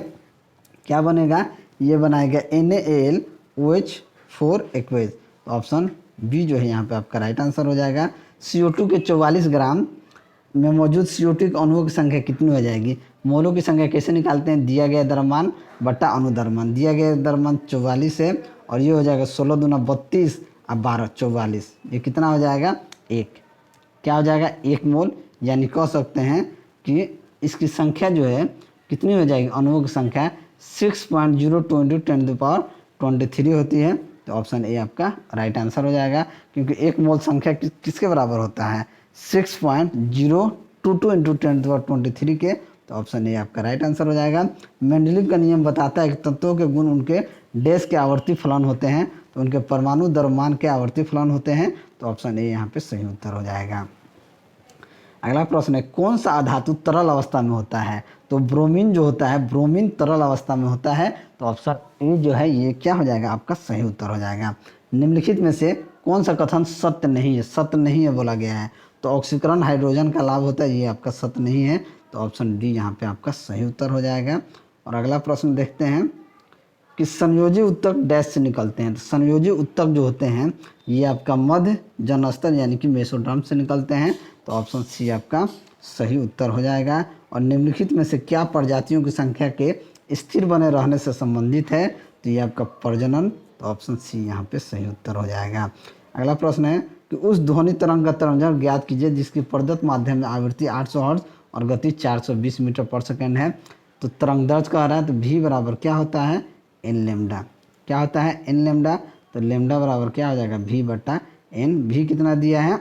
क्या बनेगा? ये बनाएगा NaAlOH4 एक्वेज, तो ऑप्शन बी जो है यहाँ पे आपका राइट आंसर हो जाएगा। CO2 के 44 ग्राम में मौजूद CO2 के अणुओं की संख्या कितनी हो जाएगी? मोलों की संख्या कैसे निकालते हैं? दिया गया द्रव्यमान बटा अनुद्रव्यमान। दिया गया द्रव्यमान 44 है और ये हो जाएगा 16 दूना 32 और 12 44, ये कितना हो जाएगा? 1। क्या हो जाएगा? 1 मोल, यानी कह सकते हैं कि इसकी संख्या जो है कितनी हो जाएगी? अणुओं की संख्या 6.022 × 10⁻23 होती है, तो ऑप्शन ए आपका राइट आंसर हो जाएगा। क्योंकि 1 मोल संख्या किसके बराबर होता है? 6.022 × 10⁻23 के, तो ऑप्शन ए आपका राइट आंसर हो जाएगा। मेंडलीव का नियम बताता है कि तत्वों के गुण उनके डैश के आवर्ती फलन होते हैं, तो उनके परमाणु द्रव्यमान के आवर्ती फलन होते हैं, तो ऑप्शन ए यहाँ पे सही उत्तर हो जाएगा। अगला प्रश्न है कौन सा अधातु तरल अवस्था में होता है? तो ब्रोमीन जो होता है, ब्रोमीन तरल अवस्था में होता है, तो ऑप्शन ए जो है ये क्या हो जाएगा? आपका सही उत्तर हो जाएगा। निम्नलिखित में से कौन सा कथन सत्य नहीं है? सत्य नहीं है बोला गया है, तो ऑक्सीकरण हाइड्रोजन का लाभ होता है, ये आपका सत्य नहीं है, तो ऑप्शन डी यहाँ पे आपका सही उत्तर हो जाएगा। और अगला प्रश्न देखते हैं कि संयोजी उत्तक डैश से निकलते हैं। तो संयोजी उत्तक जो होते हैं ये आपका मध्य जनस्तर यानी कि मेसोडर्म से निकलते हैं, तो ऑप्शन सी आपका सही उत्तर हो जाएगा। और निम्नलिखित में से क्या प्रजातियों की संख्या के स्थिर बने रहने से संबंधित है? तो ये आपका प्रजनन, तो ऑप्शन सी यहाँ पे सही उत्तर हो जाएगा। अगला प्रश्न है कि उस ध्वनि तरंग का तरंगदैर्घ्य ज्ञात कीजिए जिसकी प्रदत्त माध्यम में आवृत्ति 800 हर्ट्ज और गति 420 मीटर पर सेकेंड है। तो तरंगदैर्घ्य कह रहा है, तो भी बराबर क्या होता है? N lambda. क्या होता है? N lambda. तो लेमडा बराबर क्या हो जाएगा? भी बटा एन। भी कितना दिया है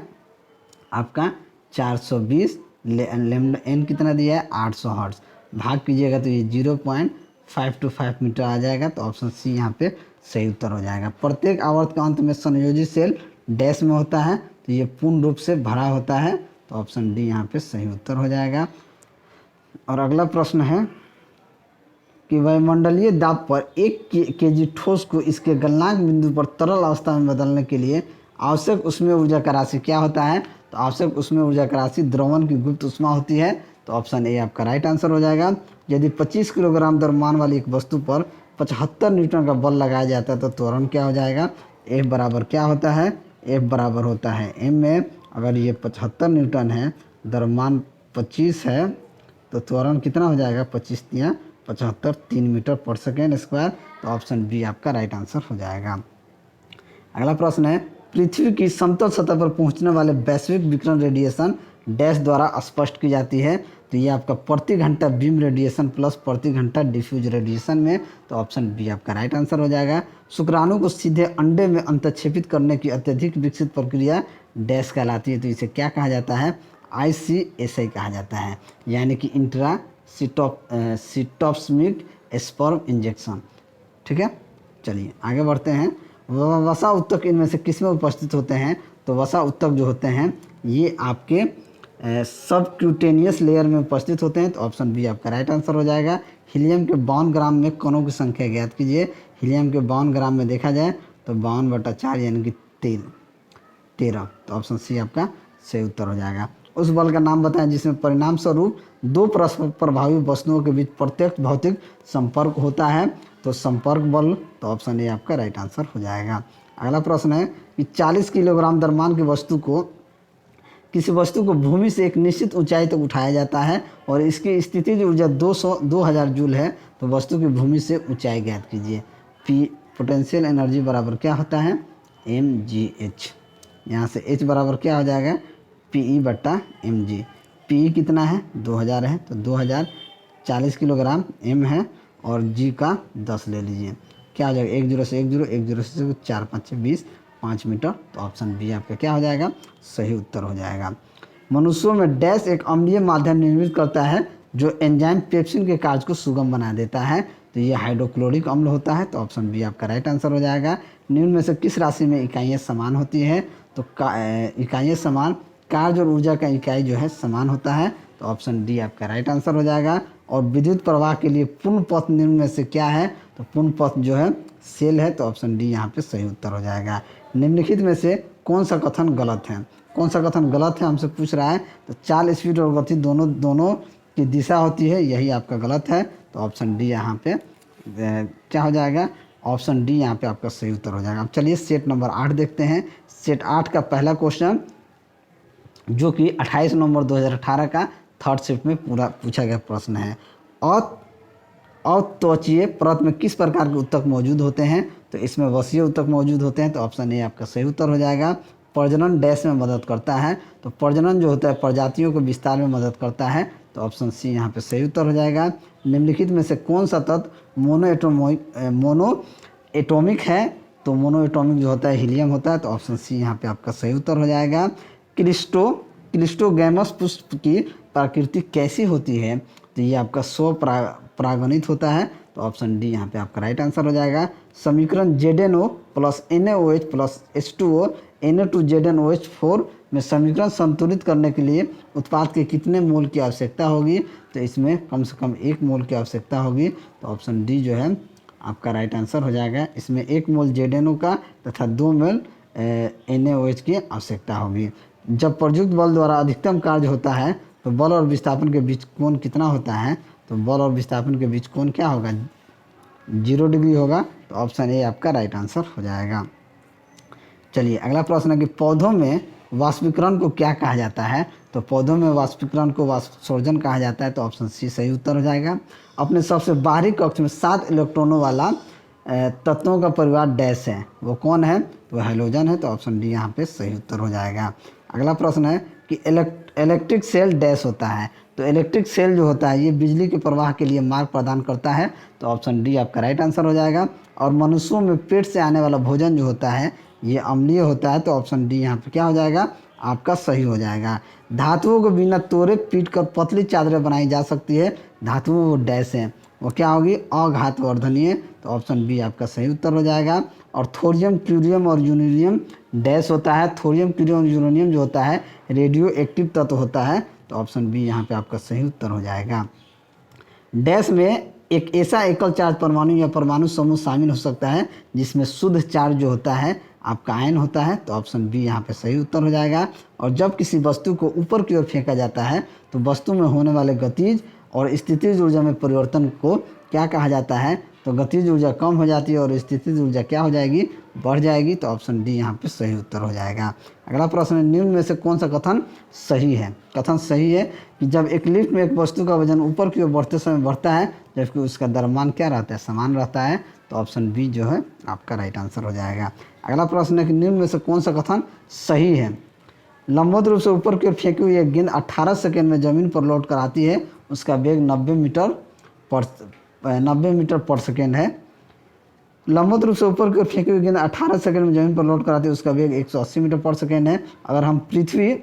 आपका? 420। लेमडा एन कितना दिया है? 800 हर्ट्ज। भाग कीजिएगा तो ये 0.525 मीटर आ जाएगा, तो ऑप्शन सी यहाँ पे सही उत्तर हो जाएगा। प्रत्येक आवर्त के अंत में संयोजित सेल डैश में होता है, तो ये पूर्ण रूप से भरा होता है, तो ऑप्शन डी यहाँ पे सही उत्तर हो जाएगा। और अगला प्रश्न है कि वायुमंडलीय दाब पर 1 केजी ठोस को इसके गलनांक बिंदु पर तरल अवस्था में बदलने के लिए आवश्यक ऊष्मीय ऊर्जा का राशि क्या होता है? तो आवश्यक ऊष्मीय ऊर्जा का राशि द्रवण की गुप्त ऊष्मा होती है, तो ऑप्शन ए आपका राइट आंसर हो जाएगा। यदि 25 किलोग्राम द्रव्यमान वाली एक वस्तु पर 75 न्यूटन का बल लगाया जाता है तो त्वरण क्या हो जाएगा? F बराबर क्या होता है? F बराबर होता है m में, अगर ये 75 न्यूटन है, द्रव्यमान 25 है, तो त्वरण कितना हो जाएगा? 25 तियाँ 75, 3 मीटर पर सेकेंड स्क्वायर, तो ऑप्शन बी आपका राइट आंसर हो जाएगा। अगला प्रश्न है, पृथ्वी की समतल सतह पर पहुंचने वाले वैश्विक विकिरण रेडिएशन डैश द्वारा स्पष्ट की जाती है, तो ये आपका प्रति घंटा बीम रेडिएशन प्लस प्रति घंटा डिफ्यूज रेडिएशन में, तो ऑप्शन बी आपका राइट आंसर हो जाएगा। शुक्राणु को सीधे अंडे में अंतक्षेपित करने की अत्यधिक विकसित प्रक्रिया डैश कहलाती है, तो इसे क्या कहा जाता है? ICSI कहा जाता है, यानी कि इंट्रा सिटोप्लाज्मिक स्पर्म इंजेक्शन। ठीक है, चलिए आगे बढ़ते हैं। वसा उत्तक इनमें से किस में उपस्थित होते हैं? तो वसा उत्तक जो होते हैं ये आपके सबक्यूटेनियस लेयर में उपस्थित होते हैं, तो ऑप्शन बी आपका राइट आंसर हो जाएगा। हीलियम के 52 ग्राम में कणों की संख्या ज्ञात कीजिए। हीलियम के 52 ग्राम में देखा जाए तो 52/4 यानी कि 13, तो ऑप्शन सी आपका सही उत्तर हो जाएगा। उस बल का नाम बताएं जिसमें परिणाम स्वरूप दो परस्पर प्रभावी वस्तुओं के बीच प्रत्यक्ष भौतिक संपर्क होता है, तो संपर्क बल, तो ऑप्शन ए आपका राइट आंसर हो जाएगा। अगला प्रश्न है कि 40 किलोग्राम द्रव्यमान की वस्तु को किसी वस्तु को भूमि से एक निश्चित ऊंचाई तक उठाया जाता है और इसकी स्थितिज ऊर्जा 2000 जूल है, तो वस्तु की भूमि से ऊंचाई ज्ञात कीजिए। पी पोटेंशियल एनर्जी बराबर क्या होता है? mgh। यहाँ से h बराबर क्या हो जाएगा? PE/mg। PE कितना है? 2000 है, तो 2000 40 किलोग्राम m है और g का 10 ले लीजिए, क्या हो जाएगा? 1 0 से 1 0, 1 0 से 4 5 6 20, 5 मीटर, तो ऑप्शन बी आपका क्या हो जाएगा? सही उत्तर हो जाएगा। मनुष्यों में डैश एक अम्लीय माध्यम निर्मित करता है जो एंजाइम पेप्सिन के कार्य को सुगम बना देता है, तो ये हाइड्रोक्लोरिक अम्ल होता है, तो ऑप्शन बी आपका राइट आंसर हो जाएगा। निम्न में से किस राशि में इकाइयाँ समान होती है? तो इकाइयाँ समान, कार्य और ऊर्जा का इकाई जो है समान होता है, तो ऑप्शन डी आपका राइट आंसर हो जाएगा। और विद्युत प्रवाह के लिए पूर्ण पथ निम्न में से क्या है? तो पूर्ण पथ जो है सेल है, तो ऑप्शन डी यहाँ पे सही उत्तर हो जाएगा। निम्नलिखित में से कौन सा कथन गलत है? कौन सा कथन गलत है हमसे पूछ रहा है, तो चाल, स्पीड और गति दोनों की दिशा होती है, यही आपका गलत है, तो ऑप्शन डी यहाँ पे क्या हो जाएगा? ऑप्शन डी यहाँ पे आपका सही उत्तर हो जाएगा। अब चलिए सेट नंबर 8 देखते हैं। सेट 8 का पहला क्वेश्चन जो कि 28 नवंबर 2018 का थर्ड शिफ्ट में पूरा पूछा गया प्रश्न है। अत्वचीय परत में किस प्रकार के उत्तक मौजूद होते हैं? तो इसमें वसीय उत्तक मौजूद होते हैं, तो ऑप्शन ए आपका सही उत्तर हो जाएगा। प्रजनन डैश में मदद करता है, तो प्रजनन जो होता है प्रजातियों के विस्तार में मदद करता है, तो ऑप्शन सी यहाँ पे सही उत्तर हो जाएगा। निम्नलिखित में से कौन सा तत्व मोनो एटॉमिक है? तो मोनो एटॉमिक जो होता है हीलियम होता है, तो ऑप्शन सी यहाँ पे आपका सही उत्तर हो जाएगा। क्लिस्टोगैमस पुष्प की प्रकृति कैसी होती है? तो ये आपका स्वपरागणित होता है, तो ऑप्शन डी यहाँ पे आपका राइट आंसर हो जाएगा। समीकरण ZnO plus NaOH plus H2O Na2ZnOH4 में समीकरण संतुलित करने के लिए उत्पाद के कितने मोल की आवश्यकता होगी? तो इसमें कम से कम 1 मोल की आवश्यकता होगी, तो ऑप्शन डी जो है आपका राइट आंसर हो जाएगा। इसमें 1 मोल ZnO का तथा 2 मोल NaOH की आवश्यकता होगी। जब प्रयुक्त बल द्वारा अधिकतम कार्य होता है तो बल और विस्थापन के बीच कोण कितना होता है? तो बल और विस्थापन के बीच कोण क्या होगा? 0 डिग्री होगा, तो ऑप्शन ए आपका राइट आंसर हो जाएगा। चलिए अगला प्रश्न है कि पौधों में वाष्पीकरण को क्या कहा जाता है? तो पौधों में वाष्पीकरण को वाष्पोत्सर्जन कहा जाता है, तो ऑप्शन सी सही उत्तर हो जाएगा। अपने सबसे बाहरी कक्ष में 7 इलेक्ट्रॉनों वाला तत्वों का परिवार डैश है, वो कौन है? तो हैलोजन है, तो ऑप्शन डी यहाँ पे सही उत्तर हो जाएगा। अगला प्रश्न है कि इलेक्ट्रिक सेल डैश होता है, तो इलेक्ट्रिक सेल जो होता है ये बिजली के प्रवाह के लिए मार्ग प्रदान करता है, तो ऑप्शन डी आपका राइट आंसर हो जाएगा। और मनुष्यों में पेट से आने वाला भोजन जो होता है ये अम्लीय होता है, तो ऑप्शन डी यहाँ पे क्या हो जाएगा? आपका सही हो जाएगा। धातुओं को बिना तोड़े पीट कर पतली चादरें बनाई जा सकती है, धातुओं वो डैश हैं, वो क्या होगी, अघातवर्धनीय। तो ऑप्शन बी आपका सही उत्तर हो जाएगा। और थोरियम, क्यूरियम और यूरेनियम डैश होता है। थोरियम, क्यूरियम और यूरेनियम जो होता है रेडियो एक्टिव तत्व होता है। तो ऑप्शन बी यहाँ पे आपका सही उत्तर हो जाएगा। डैश में एक ऐसा एकल चार्ज परमाणु या परमाणु समूह शामिल हो सकता है जिसमें शुद्ध चार्ज जो होता है आपका आयन होता है। तो ऑप्शन बी यहाँ पे सही उत्तर हो जाएगा। और जब किसी वस्तु को ऊपर की ओर फेंका जाता है तो वस्तु में होने वाले गतिज और स्थितिज ऊर्जा में परिवर्तन को क्या कहा जाता है, तो गतिज ऊर्जा कम हो जाती है और स्थितिज ऊर्जा क्या हो जाएगी, बढ़ जाएगी। तो ऑप्शन डी यहाँ पे सही उत्तर हो जाएगा। अगला प्रश्न है, निम्न में से कौन सा कथन सही है। कथन सही है कि जब एक लिफ्ट में एक वस्तु का वजन ऊपर की ओर बढ़ते समय बढ़ता है जबकि उसका द्रव्यमान क्या रहता है, समान रहता है। तो ऑप्शन बी जो है आपका राइट आंसर हो जाएगा। अगला प्रश्न है कि निम्न में से कौन सा कथन सही है। लंबवत रूप से ऊपर की ओर फेंकी हुई एक गेंद 18 सेकंड में जमीन पर लौट कर आती है। उसका वेग 90 मीटर पर सेकेंड है। लंबवत रूप से ऊपर की ओर फेंकी हुई गेंद 18 सेकंड में जमीन पर लौट कर आती है। उसका वेग 180 मीटर पर सेकेंड है। अगर हम पृथ्वी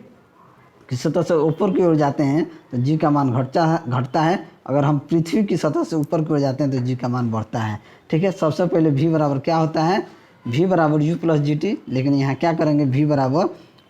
की सतह से ऊपर की ओर जाते हैं तो जी का मान घटता है। अगर हम पृथ्वी की सतह से ऊपर की ओर जाते हैं तो जी का मान बढ़ता है। ठीक है, सबसे पहले v बराबर क्या होता है, v बराबर u प्लस जी टी। लेकिन यहाँ क्या करेंगे, v बराबर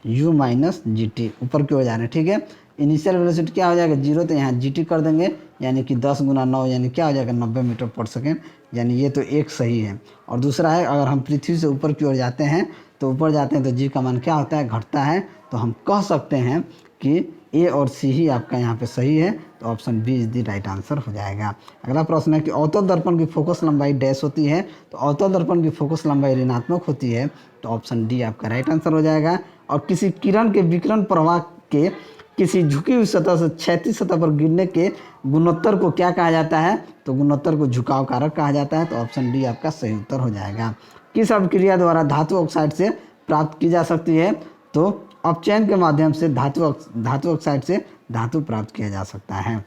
u माइनस जी टी, ऊपर की ओर जाने। ठीक है, इनिशियल वेलोसिटी क्या हो जाएगा 0, तो यहाँ जी टी कर देंगे, यानी कि 10 गुना 9 यानी क्या हो जाएगा 90 मीटर पर सेकेंड। यानी ये तो एक सही है। और दूसरा है, अगर हम पृथ्वी से ऊपर की ओर जाते हैं तो जी का मान क्या होता है, घटता है। तो हम कह सकते हैं कि ए और सी ही आपका यहाँ पे सही है। तो option B is the right answer हो जाएगा। अगला प्रश्न है कि अवतल दर्पण की फोकस लंबाई डैश होती है। तो अवतल दर्पण की फोकस लंबाई ऋणात्मक होती है। तो ऑप्शन डी आपका राइट आंसर हो जाएगा। और किसी किरण के विकिरण प्रवाह के किसी झुकी हुई सतह से क्षैतिज सतह पर गिरने के गुणोत्तर को क्या कहा जाता है, तो गुणोत्तर को झुकाव कारक कहा जाता है। तो ऑप्शन डी आपका सही उत्तर हो जाएगा। किस अभिक्रिया द्वारा धातु ऑक्साइड से प्राप्त की जा सकती है, तो अपचयन के माध्यम से धातु ऑक्साइड से धातु प्राप्त किया जा सकता है।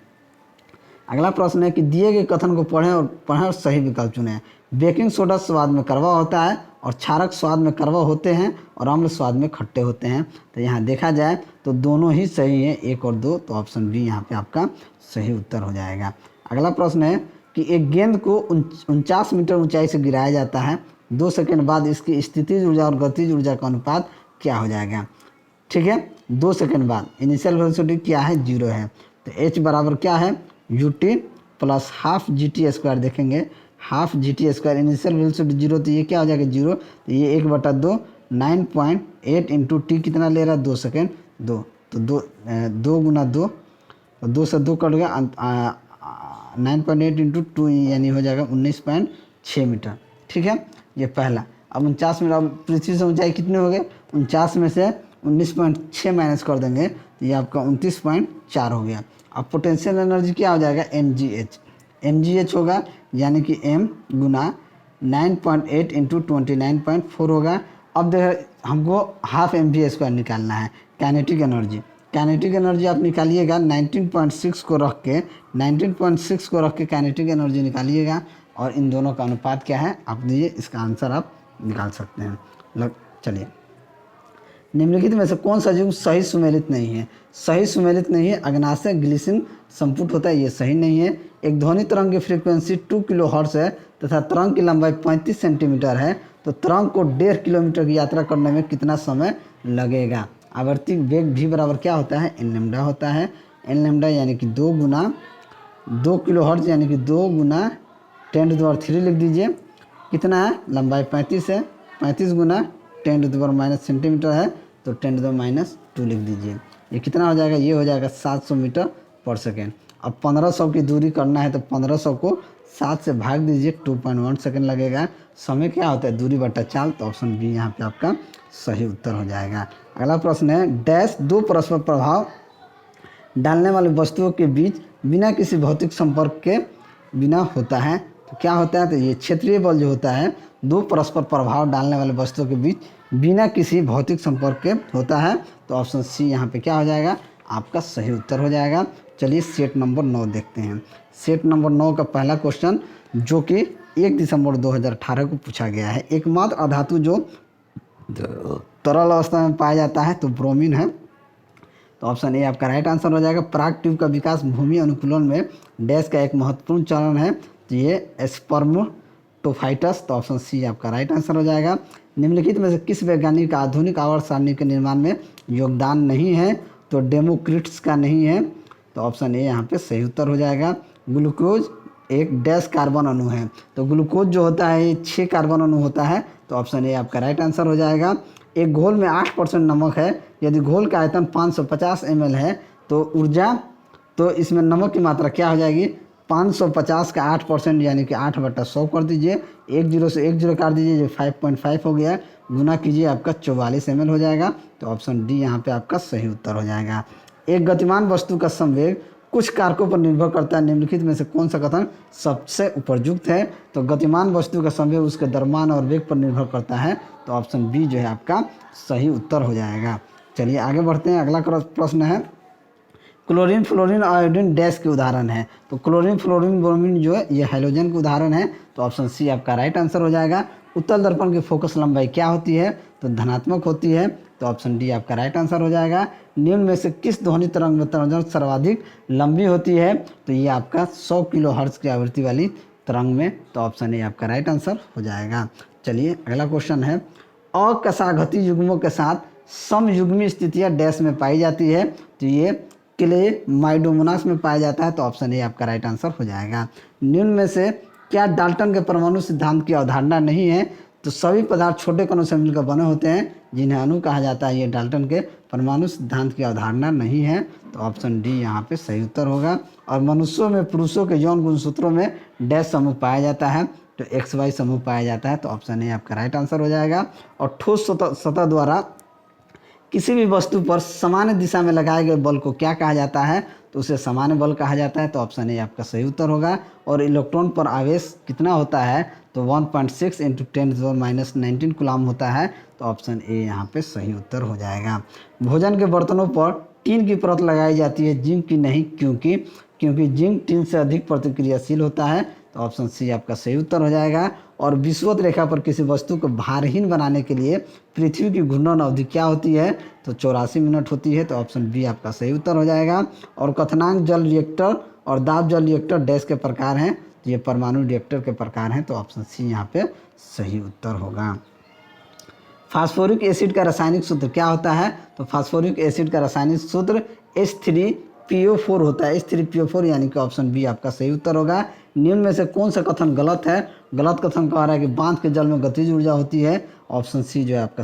अगला प्रश्न है कि दिए गए कथन को पढ़ें और सही विकल्प चुनें। बेकिंग सोडा स्वाद में कड़वा होता है और क्षारक स्वाद में कड़वा होते हैं और अम्ल स्वाद में खट्टे होते हैं। तो यहाँ देखा जाए तो दोनों ही सही है, 1 और 2। तो ऑप्शन बी यहाँ पे आपका सही उत्तर हो जाएगा। अगला प्रश्न है कि एक गेंद को 49 मीटर ऊंचाई से गिराया जाता है। 2 सेकंड बाद इसकी स्थितिज ऊर्जा और गतिज ऊर्जा का अनुपात क्या हो जाएगा। ठीक है, 2 सेकंड बाद इनिशियल वेलोसिटी क्या है, 0 है। तो h बराबर क्या है, ut plus half G T square. देखेंगे half G T square, initial velocity 0, तो ये क्या हो जाएगा 0। तो ये 1/2 9.8 इंटू टी कितना ले रहा है, 2 सेकेंड 2। तो 2 गुना 2, 2 से 2 कट गया, 9.8 इंटू 2 यानी हो जाएगा 19.6 मीटर। ठीक है, ये पहला। अब 49 मीटर, अब पृथ्वी से ऊंचाई कितने हो गए, 49 में से 19.6 माइनस कर देंगे तो ये आपका 29.4 हो गया। अब पोटेंशियल एनर्जी क्या हो जाएगा, mgh होगा, यानी कि m गुना 9.8 इंटू 29.4 होगा। अब देखो हमको हाफ mv² निकालना है, काइनेटिक एनर्जी आप निकालिएगा 19.6 को रख के काइनेटिक एनर्जी निकालिएगा और इन दोनों का अनुपात क्या है आप दीजिए, इसका आंसर आप निकाल सकते हैं। चलिए, निम्नलिखित में से कौन सा जीव सही सुमेलित नहीं है। सही सुमेलित नहीं है, अग्नाशय ग्लिसिन संपुट होता है, ये सही नहीं है। एक ध्वनि तरंग की फ्रीक्वेंसी 2 किलोहर्ट्ज़ है तथा तरंग की लंबाई 35 सेंटीमीटर है, तो तरंग को 1.5 किलोमीटर की यात्रा करने में कितना समय लगेगा। आवर्ती वेग v बराबर क्या होता है, एन लैम्डा होता है। एन लैम्डा यानी कि 2 गुना 2 किलोहर्ट्ज़ यानी कि 2 गुना 10⁻³ लिख दीजिए। कितना है, लंबाई 35 है, 35 गुना 10⁻⁻ सेंटीमीटर है, तो 10⁻² लिख दीजिए। ये कितना हो जाएगा, ये हो जाएगा 700 मीटर पर सेकेंड। अब 1500 की दूरी करना है तो 1500 को 7 से भाग दीजिए, 2.1 सेकेंड लगेगा। समय क्या होता है, दूरी बटा चाल। तो ऑप्शन बी यहाँ पे आपका सही उत्तर हो जाएगा। अगला प्रश्न है, डैश 2 परस्पर प्रभाव डालने वाली वस्तुओं के बीच बिना किसी भौतिक संपर्क के बिना होता है। तो क्या होता है, तो ये क्षेत्रीय बल जो होता है 2 परस्पर प्रभाव डालने वाले वस्तुओं के बीच बिना किसी भौतिक संपर्क के होता है। तो ऑप्शन सी यहाँ पे क्या हो जाएगा, आपका सही उत्तर हो जाएगा। चलिए सेट नंबर 9 देखते हैं। सेट नंबर 9 का पहला क्वेश्चन जो कि 1 दिसंबर 2018 को पूछा गया है। एकमात्र अधातु जो तरल अवस्था में पाया जाता है तो ब्रोमीन है। तो ऑप्शन ए आपका राइट आंसर हो जाएगा। पराग ट्यूब का विकास भूमि अनुकूलन में डैश का एक महत्वपूर्ण चरण है। तो ये स्पर्मेटोफाइटस, तो ऑप्शन सी आपका राइट आंसर हो जाएगा। निम्नलिखित में से किस वैज्ञानिक का आधुनिक आवर्त सारणी के निर्माण में योगदान नहीं है? तो डेमोक्रिट्स का नहीं है, तो ऑप्शन ए यहाँ पे सही उत्तर हो जाएगा। ग्लूकोज एक डैश कार्बन अणु है, तो ग्लूकोज जो होता है ये 6 कार्बन अणु होता है, तो ऑप्शन ए आपका राइट आंसर हो जाएगा। एक घोल में 8% नमक है, यदि घोल का आयतन 550 ml है तो ऊर्जा, तो इसमें नमक की मात्रा क्या हो जाएगी? 550 का 8% यानी कि 8/100 कर दीजिए, 1 0 से 1 0 काट दीजिए, जो 5.5 हो गया, गुना कीजिए, आपका 44 ml हो जाएगा, तो ऑप्शन डी यहाँ पे आपका सही उत्तर हो जाएगा। एक गतिमान वस्तु का संवेग कुछ कारकों पर निर्भर करता है, निम्नलिखित में से कौन सा कथन सबसे उपयुक्त है? तो गतिमान वस्तु का संवेग उसके द्रव्यमान और वेग पर निर्भर करता है, तो ऑप्शन बी जो है आपका सही उत्तर हो जाएगा। चलिए आगे बढ़ते हैं। अगला प्रश्न है, क्लोरीन फ्लोरीन आयोडीन डैश के उदाहरण है? तो क्लोरीन फ्लोरीन ब्रोमीन जो है ये हैलोजन के उदाहरण है, तो ऑप्शन सी आपका राइट आंसर हो जाएगा। उत्तल दर्पण की फोकस लंबाई क्या होती है? तो धनात्मक होती है, तो ऑप्शन डी आपका राइट आंसर हो जाएगा। निम्न में से किस ध्वनि तरंग में तरंग सर्वाधिक लंबी होती है? तो ये आपका 100 किलोहर्ट्ज़ की आवृत्ति वाली तरंग में, तो ऑप्शन ए आपका राइट आंसर हो जाएगा। चलिए अगला क्वेश्चन है, अकशाघती युग्मों के साथ समयुग्मी स्थितियाँ डैश में पाई जाती है? तो ये क्लेमाइडोमोनास में पाया जाता है, तो ऑप्शन ए आपका राइट आंसर हो जाएगा। निम्न में से क्या डाल्टन के परमाणु सिद्धांत की अवधारणा नहीं है? तो सभी पदार्थ छोटे कणों से मिलकर बने होते हैं जिन्हें अणु कहा जाता है, ये डाल्टन के परमाणु सिद्धांत की अवधारणा नहीं है, तो ऑप्शन डी यहाँ पे सही उत्तर होगा। और मनुष्यों में पुरुषों के यौन गुणसूत्रों में डैश समूह पाया जाता है, तो XY समूह पाया जाता है, तो ऑप्शन ए आपका राइट आंसर हो जाएगा। और ठोस सतह द्वारा किसी भी वस्तु पर सामान्य दिशा में लगाए गए बल को क्या कहा जाता है? तो उसे सामान्य बल कहा जाता है, तो ऑप्शन ए आपका सही उत्तर होगा। और इलेक्ट्रॉन पर आवेश कितना होता है? तो 1.6 × 10⁻⁻19 कूलम होता है, तो ऑप्शन ए यहाँ पे सही उत्तर हो जाएगा। भोजन के बर्तनों पर टीन की परत लगाई जाती है, जिंक की नहीं, क्योंकि जिंक टीन से अधिक प्रतिक्रियाशील होता है, तो ऑप्शन सी आपका सही उत्तर हो जाएगा। और विषुवत रेखा पर किसी वस्तु को भारहीन बनाने के लिए पृथ्वी की घूर्णन अवधि क्या होती है? तो 84 मिनट होती है, तो ऑप्शन बी आपका सही उत्तर हो जाएगा। और क्वथनांक जल रिएक्टर और दाब जल रिएक्टर डैश के प्रकार हैं? तो ये परमाणु रिएक्टर के प्रकार हैं, तो ऑप्शन सी यहाँ पे सही उत्तर होगा। फास्फोरिक एसिड का रासायनिक सूत्र क्या होता है? तो फास्फोरिक एसिड का रासायनिक सूत्र H3PO4 होता है, H3PO4 यानी कि ऑप्शन बी आपका सही उत्तर होगा। निम्न में से कौन सा कथन गलत है? गलत कथन कह रहा है कि बांध के जल में गतिज ऊर्जा होती है, ऑप्शन सी जो है आपका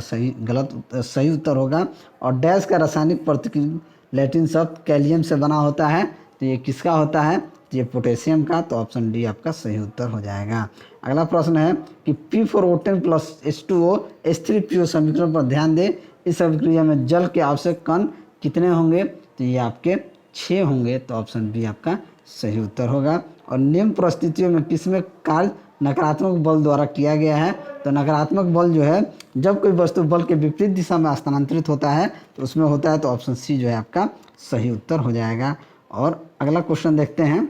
सही उत्तर होगा। और डैश का रासायनिक प्रतिक्रिया लैटिन शब्द कैलियम से बना होता है, तो ये किसका होता है? तो ये पोटेशियम का, तो ऑप्शन डी आपका सही उत्तर हो जाएगा। अगला प्रश्न है कि P4O10 + H2O H3PO समीकरण पर ध्यान दें, इस अभिक्रिया में जल के आवश्यक कण कितने होंगे? तो ये आपके 6 होंगे, तो ऑप्शन बी आपका सही उत्तर होगा। और निम्न परिस्थितियों में किसमें कार्य नकारात्मक बल द्वारा किया गया है? तो नकारात्मक बल जो है जब कोई वस्तु बल के विपरीत दिशा में स्थानांतरित होता है तो उसमें होता है, तो ऑप्शन सी जो है आपका सही उत्तर हो जाएगा। और अगला क्वेश्चन देखते हैं।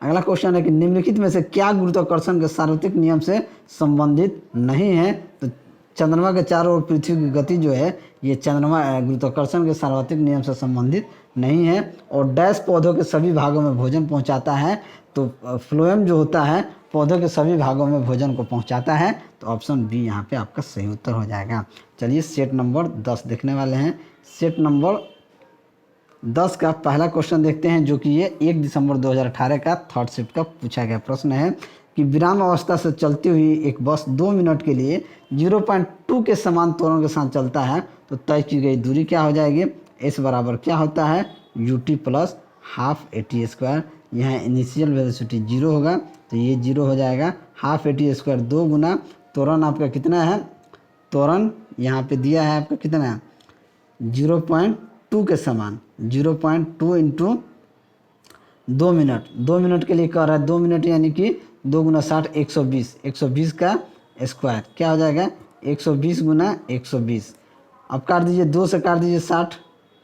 अगला क्वेश्चन है कि निम्नलिखित में से क्या गुरुत्वाकर्षण के सार्वत्रिक नियम से संबंधित नहीं है? तो चंद्रमा के चारों ओर पृथ्वी की गति जो है ये चंद्रमा गुरुत्वाकर्षण के सार्वत्रिक नियम से संबंधित नहीं है। और डैश पौधों के सभी भागों में भोजन पहुंचाता है, तो फ्लोएम जो होता है पौधों के सभी भागों में भोजन को पहुंचाता है, तो ऑप्शन बी यहाँ पे आपका सही उत्तर हो जाएगा। चलिए सेट नंबर 10 देखने वाले हैं। सेट नंबर 10 का पहला क्वेश्चन देखते हैं, जो कि ये 1 दिसंबर 2018 का थर्ड शिफ्ट का पूछा गया प्रश्न है कि विराम अवस्था से चलती हुई एक बस 2 मिनट के लिए 0.2 के समान त्वरण के साथ चलता है, तो तय की गई दूरी क्या हो जाएगी? एस बराबर क्या होता है? ut + half AT²। यहाँ इनिशियल वेलोसिटी 0 होगा, तो ये 0 हो जाएगा। हाफ AT² 2 गुना त्वरण आपका कितना है? त्वरण यहाँ पे दिया है आपका कितना है? 0.2 के समान, 0.2 × 2 मिनट। 2 मिनट के लिए कह रहा है, 2 मिनट यानी कि 2 × 60 120, 120 का स्क्वायर क्या हो जाएगा? 120 × 120। अब काट दीजिए, 2 से काट दीजिए 60,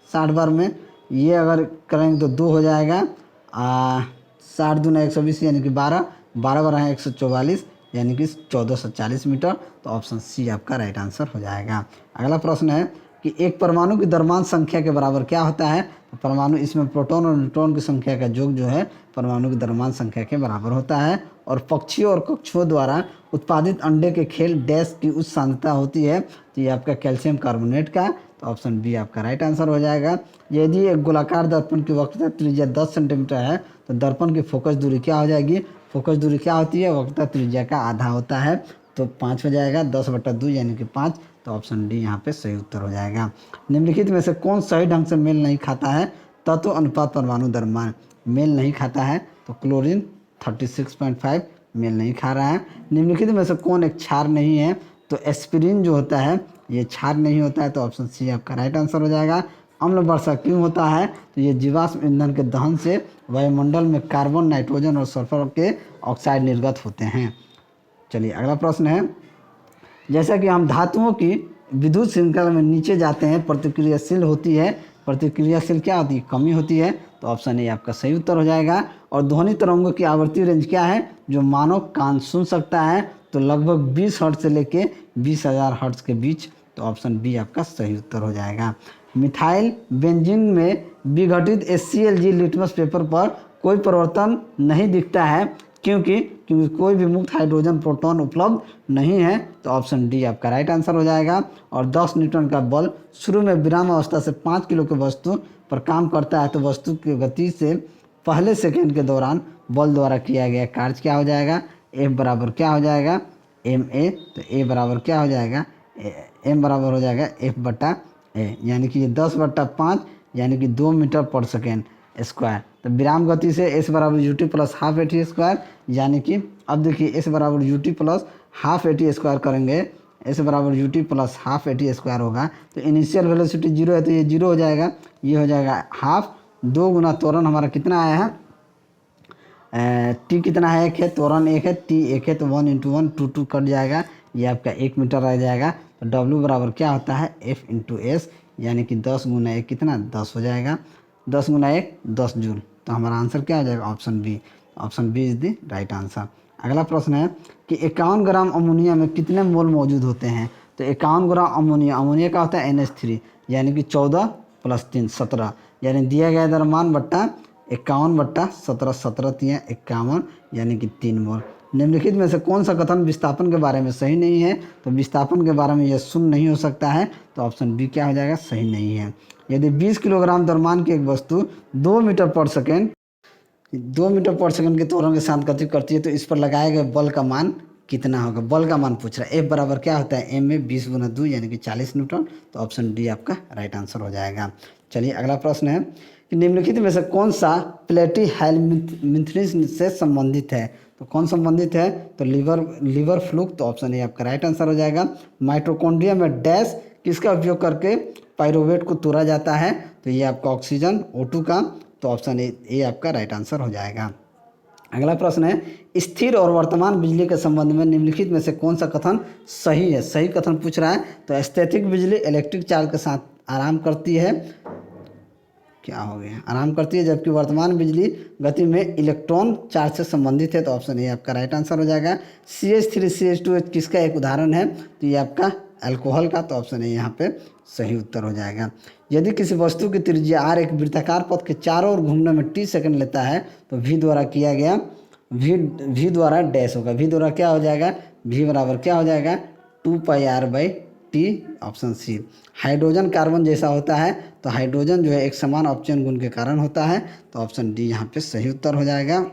60 बार में ये अगर करेंगे तो 2 हो जाएगा। 60 दूना 120 यानी कि 12, 12 बार है 144 यानी कि 1440 मीटर, तो ऑप्शन सी आपका राइट आंसर हो जाएगा। अगला प्रश्न है कि एक परमाणु की द्रव्यमान संख्या के बराबर क्या होता है, तो परमाणु इसमें प्रोटॉन और न्यूट्रॉन की संख्या का योग जो है परमाणु की द्रव्यमान संख्या के बराबर होता है। और पक्षियों और कक्षुओं द्वारा उत्पादित अंडे के खेल डैश की उच्च सांद्रता होती है, तो ये आपका कैल्शियम कार्बोनेट का, तो ऑप्शन बी आपका राइट आंसर हो जाएगा। यदि एक गोलाकार दर्पण की वक्रता त्रिज्या 10 सेंटीमीटर है तो दर्पण की फोकस दूरी क्या हो जाएगी, फोकस दूरी क्या होती है, वक्रता त्रिज्या का आधा होता है, तो 5 हो जाएगा, 10/2 यानी कि 5, तो ऑप्शन डी यहाँ पे सही उत्तर हो जाएगा। निम्नलिखित में से कौन सही ढंग से मेल नहीं खाता है, तत्व अनुपात परमाणु द्रव्यमान मेल नहीं खाता है, तो क्लोरीन 36.5 मेल नहीं खा रहा है। निम्नलिखित में से कौन एक क्षार नहीं है, तो एस्पिरिन जो होता है ये क्षार नहीं होता है, तो ऑप्शन सी आपका राइट आंसर हो जाएगा। अम्ल वर्षा क्यों होता है, तो ये जीवाश्म ईंधन के दहन से वायुमंडल में कार्बन, नाइट्रोजन और सल्फर के ऑक्साइड निर्गत होते हैं। चलिए अगला प्रश्न है, जैसा कि हम धातुओं की विद्युत श्रृंखला में नीचे जाते हैं प्रतिक्रियाशील होती है, प्रतिक्रियाशील क्या होती है, कमी होती है, तो ऑप्शन ए आपका सही उत्तर हो जाएगा। और ध्वनि तरंगों की आवृत्ति रेंज क्या है जो मानव कान सुन सकता है, तो लगभग 20 हर्ट्ज से लेके 20,000 हर्ट्ज के बीच, तो ऑप्शन बी आपका सही उत्तर हो जाएगा। मिथाइल बेंजीन में विघटित HClG लिटमस पेपर पर कोई परिवर्तन नहीं दिखता है, क्योंकि कोई भी मुक्त हाइड्रोजन प्रोटॉन उपलब्ध नहीं है, तो ऑप्शन डी आपका राइट आंसर हो जाएगा। और 10 न्यूटन का बल शुरू में विराम अवस्था से 5 किलो की वस्तु पर काम करता है, तो वस्तु की गति से पहले सेकंड के दौरान बल द्वारा किया गया कार्य क्या हो जाएगा, एफ बराबर क्या हो जाएगा, एम ए, तो ए बराबर क्या हो जाएगा, एम बराबर हो जाएगा F/A, यानी कि ये 10/5 यानी कि 2 मीटर पर सेकेंड स्क्वायर। तो विराम गति से S बराबर UT plus half AT square, यानी कि अब देखिए S बराबर UT plus half AT square करेंगे, S बराबर UT plus half AT square होगा, तो इनिशियल वेलोसिटी 0 है तो ये 0 हो जाएगा, ये हो जाएगा हाफ, 2 गुना त्वरण हमारा कितना आया है, टी कितना है, 1 है, त्वरण 1 है, टी 1 है, तो 1 × 1 2 कट जाएगा, ये आपका 1 मीटर रह जाएगा। तो W बराबर क्या होता है, F × S, यानी कि 10 गुना 1 कितना 10 हो जाएगा, 10 गुना 1 10 जूल, तो हमारा आंसर क्या हो जाएगा, option B, option B is the right answer. अगला प्रश्न है कि 51 ग्राम अमोनिया में कितने मोल मौजूद होते हैं, तो 51 ग्राम अमोनिया, अमोनिया का होता है NH3, यानी कि 14 + 3 17, यानी दिया गया द्रव्यमान बट्टा 51/17, 17 × 51 यानी कि 3 मोल। निम्नलिखित में से कौन सा कथन विस्थापन के बारे में सही नहीं है, तो विस्थापन के बारे में यह शून्य नहीं हो सकता है, तो ऑप्शन बी क्या हो जाएगा, सही नहीं है। यदि 20 किलोग्राम द्रव्यमान की एक वस्तु 2 मीटर पर सेकेंड के त्वरण के साथ गति करती है, तो इस पर लगाए गए बल का मान कितना होगा, बल का मान पूछ रहा है। F बराबर क्या होता है, M में 20 × 2 यानी कि 40 न्यूटन, तो ऑप्शन डी आपका राइट आंसर हो जाएगा। चलिए अगला प्रश्न है कि निम्नलिखित में से कौन सा प्लेटी हेलमिंथ्रिन से संबंधित है, तो कौन संबंधित है, तो लीवर फ्लूक, तो ऑप्शन ए आपका राइट आंसर हो जाएगा। माइटोकॉन्ड्रिया में डैश किसका उपयोग करके पाइरोवेट को तोड़ा जाता है, तो ये आपका ऑक्सीजन O2 का, तो ऑप्शन ए आपका राइट आंसर हो जाएगा। अगला प्रश्न है, स्थिर और वर्तमान बिजली के संबंध में निम्नलिखित में से कौन सा कथन सही है, सही कथन पूछ रहा है, तो स्थैतिक बिजली इलेक्ट्रिक चार्ज के साथ आराम करती है, क्या हो गया, आराम करती है, जबकि वर्तमान बिजली गति में इलेक्ट्रॉन चार्ज से संबंधित है, तो ऑप्शन ए आपका राइट आंसर हो जाएगा। CH3CH2 किसका एक उदाहरण है, तो ये आपका अल्कोहल का, तो ऑप्शन ए यहाँ पे सही उत्तर हो जाएगा। यदि किसी वस्तु की त्रिज्या r एक वृत्ताकार पथ के चारों ओर घूमने में t सेकंड लेता है, तो v द्वारा किया गया v द्वारा डैश होगा, v द्वारा क्या हो जाएगा, v बराबर क्या हो जाएगा 2πr/t, option C. Hydrogen carbon जैसा होता है, तो हाइड्रोजन जो है एक समान अपचयन गुण के कारण होता है, तो ऑप्शन डी यहाँ पे सही उत्तर हो जाएगा।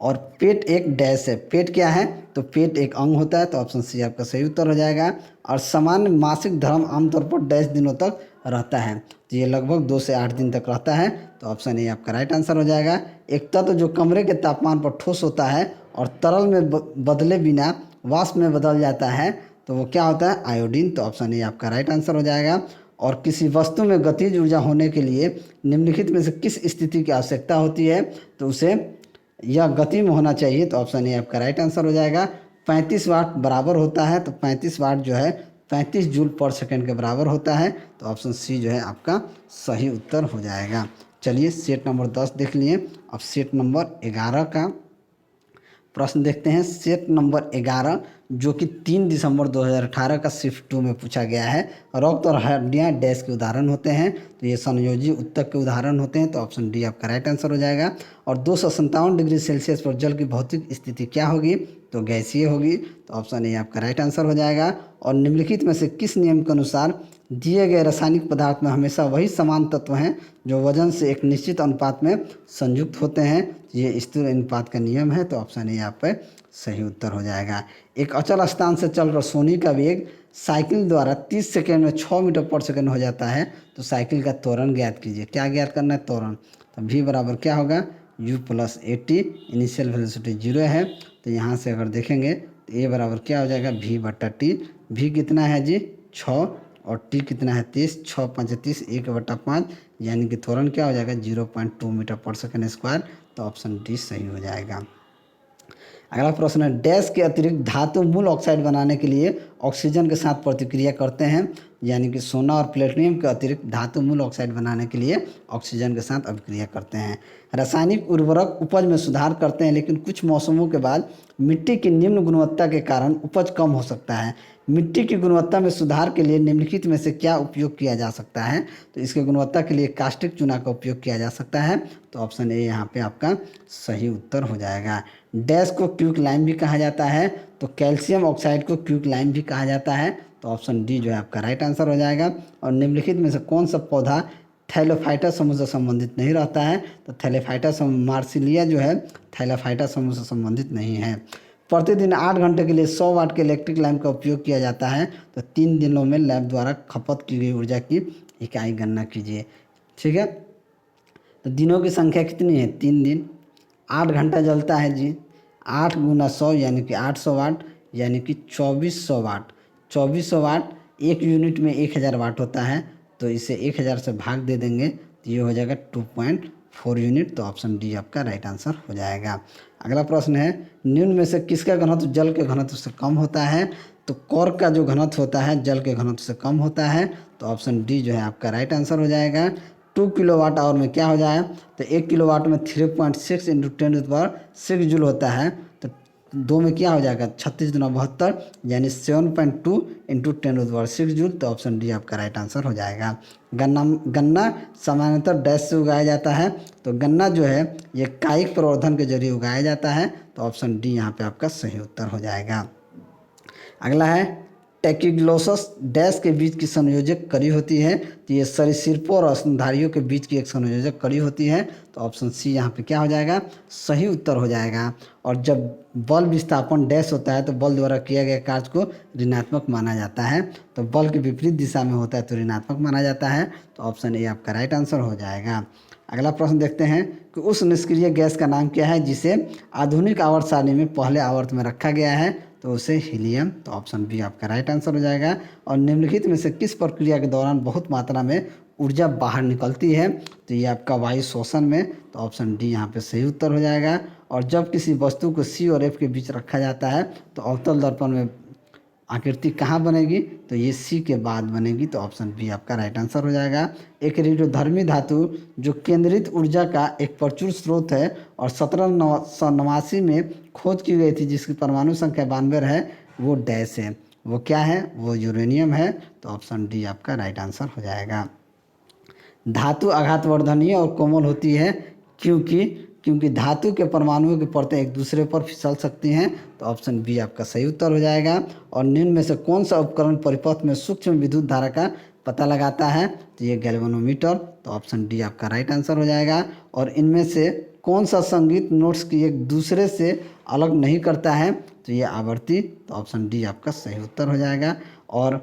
और पेट एक डैश है, पेट क्या है, तो पेट एक अंग होता है, तो ऑप्शन सी आपका सही उत्तर हो जाएगा। और सामान्य मासिक धर्म आमतौर पर डैश दिनों तक रहता है, तो ये लगभग 2 से 8 दिन तक रहता है, तो ऑप्शन ए आपका राइट आंसर हो जाएगा। एक तत्व जो कमरे के तापमान पर ठोस होता है और तरल में बदले बिना वाष्प में बदल जाता है, तो वो क्या होता है, आयोडीन, तो ऑप्शन ए आपका राइट आंसर हो जाएगा। और किसी वस्तु में गतिज ऊर्जा होने के लिए निम्नलिखित में से किस स्थिति की आवश्यकता होती है, तो उसे यह गति में होना चाहिए, तो ऑप्शन ए आपका राइट आंसर हो जाएगा। 35 वाट बराबर होता है, तो 35 वाट जो है 35 जूल पर सेकेंड के बराबर होता है, तो ऑप्शन सी जो है आपका सही उत्तर हो जाएगा। चलिए सेट नंबर 10 देख लिए, अब सेट नंबर 11 का प्रश्न देखते हैं सेट नंबर 11 जो कि 3 दिसंबर 2018 का शिफ्ट 2 में पूछा गया है। रक्त और हड्डियाँ डैश के उदाहरण होते हैं, तो ये संयोजी उत्तक के उदाहरण होते हैं, तो ऑप्शन डी आपका राइट आंसर हो जाएगा। और 257 डिग्री सेल्सियस पर जल की भौतिक स्थिति क्या होगी, तो गैसीय होगी, तो ऑप्शन ए आपका राइट आंसर हो जाएगा। और निम्नलिखित में से किस नियम के अनुसार दिए गए रासायनिक पदार्थ में हमेशा वही समान तत्व हैं जो वजन से एक निश्चित अनुपात में संयुक्त होते हैं, ये स्थिर अनुपात का नियम है, तो ऑप्शन ए यहाँ पे सही उत्तर हो जाएगा। एक अचल स्थान से चलकर सोने का वेग साइकिल द्वारा 30 सेकेंड में 6 मीटर पर सेकेंड हो जाता है, तो साइकिल का त्वरण ज्ञात कीजिए। क्या ज्ञात करना है, त्वरण। तो v बराबर क्या होगा, u प्लस 80, इनिशियल वेलोसिटी 0 है, तो यहाँ से अगर देखेंगे तो a बराबर क्या हो जाएगा, v बटा टी। v कितना है जी 6 और t कितना है 30, 6 5 30, 1/5, यानी कि त्वरण क्या हो जाएगा 0.2 मीटर पर सेकेंड स्क्वायर, तो ऑप्शन डी सही हो जाएगा। अगला प्रश्न है डैश के अतिरिक्त धातु मूल ऑक्साइड बनाने के लिए ऑक्सीजन के साथ प्रतिक्रिया करते हैं, यानी कि सोना और प्लेटिनियम के अतिरिक्त धातु मूल ऑक्साइड बनाने के लिए ऑक्सीजन के साथ अभिक्रिया करते हैं। रासायनिक उर्वरक उपज में सुधार करते हैं, लेकिन कुछ मौसमों के बाद मिट्टी की निम्न गुणवत्ता के कारण उपज कम हो सकता है। मिट्टी की गुणवत्ता में सुधार के लिए निम्नलिखित में से क्या उपयोग किया जा सकता है, तो इसके गुणवत्ता के लिए कास्टिक चूना का उपयोग किया जा सकता है, तो ऑप्शन ए यहाँ पे आपका सही उत्तर हो जाएगा। डैश को क्विक लाइम भी कहा जाता है, तो कैल्शियम ऑक्साइड को क्विक लाइम भी कहा जाता है, तो ऑप्शन डी जो है आपका राइट आंसर हो जाएगा। और निम्नलिखित में से कौन सा पौधा थैलोफाइटा समूह से संबंधित नहीं रहता है, तो थैलेफाइटा समूह मार्सिलिया जो है थैलाफाइटा समूह से संबंधित नहीं है। प्रतिदिन 8 घंटे के लिए 100 वाट के इलेक्ट्रिक लैंप का उपयोग किया जाता है, तो 3 दिनों में लैंप द्वारा खपत की गई ऊर्जा की इकाई गणना कीजिए। ठीक है, तो दिनों की संख्या कितनी है, 3 दिन, 8 घंटा जलता है जी, 8 गुना 100 यानी कि 800 वाट, यानी कि 2400 वाट। 2400 वाट एक यूनिट में 1000 वाट होता है, तो इसे 1000 से भाग दे देंगे तो ये हो जाएगा 2.4 यूनिट, तो ऑप्शन डी आपका राइट आंसर हो जाएगा। अगला प्रश्न है निम्न में से किसका घनत्व जल के घनत्व से कम होता है, तो कॉर्क का जो घनत्व होता है जल के घनत्व से कम होता है, तो ऑप्शन डी जो है आपका राइट आंसर हो जाएगा। 2 किलोवाट आवर में क्या हो जाए, तो 1 किलोवाट में 3.6 × 10⁶ जूल होता है, तो 2 में क्या हो जाएगा 36 दूना 72, यानी 7.2 × 10⁶ जूल, तो ऑप्शन डी आपका राइट आंसर हो जाएगा। गन्ना सामान्यतः डैश से उगाया जाता है, तो गन्ना जो है ये कायिक प्रवर्धन के जरिए उगाया जाता है, तो ऑप्शन डी यहाँ पे आपका सही उत्तर हो जाएगा। अगला है टैकिग्लोसस डैश के बीच की संयोजक कड़ी होती है, तो ये सरीसृपों और स्तनधारियों के बीच की एक संयोजक कड़ी होती है, तो ऑप्शन सी यहाँ पे क्या हो जाएगा सही उत्तर हो जाएगा। और जब बल विस्थापन डैश होता है तो बल द्वारा किया गया कार्य को ऋणात्मक माना जाता है, तो बल के विपरीत दिशा में होता है तो ऋणात्मक माना जाता है, तो ऑप्शन ए आपका राइट आंसर हो जाएगा। अगला प्रश्न देखते हैं कि उस निष्क्रिय गैस का नाम क्या है जिसे आधुनिक आवर्त सारणी में पहले आवर्त में रखा गया है, तो उसे हीलियम, तो ऑप्शन बी आपका राइट आंसर हो जाएगा। और निम्नलिखित में से किस प्रक्रिया के दौरान बहुत मात्रा में ऊर्जा बाहर निकलती है, तो ये आपका वायु शोषण में, तो ऑप्शन डी यहाँ पे सही उत्तर हो जाएगा। और जब किसी वस्तु को सी और एफ के बीच रखा जाता है तो अवतल दर्पण में आकृति कहाँ बनेगी, तो ये सी के बाद बनेगी, तो ऑप्शन बी आपका राइट आंसर हो जाएगा। एक रेडियोधर्मी धातु जो केंद्रित ऊर्जा का एक प्रचुर स्रोत है और 1789 में खोज की गई थी, जिसकी परमाणु संख्या 92 है, वो डैश है, वो क्या है, वो यूरेनियम है, तो ऑप्शन डी आपका राइट आंसर हो जाएगा। धातु आघातवर्धनीय और कोमल होती है क्योंकि धातु के परमाणुओं की परतें एक दूसरे पर फिसल सकती हैं, तो ऑप्शन बी आपका सही उत्तर हो जाएगा। और निम्न में से कौन सा उपकरण परिपथ में सूक्ष्म विद्युत धारा का पता लगाता है, तो ये गैल्वेनोमीटर, तो ऑप्शन डी आपका राइट आंसर हो जाएगा। और इनमें से कौन सा संगीत नोट्स की एक दूसरे से अलग नहीं करता है, तो ये आवर्ती, तो ऑप्शन डी आपका सही उत्तर हो जाएगा। और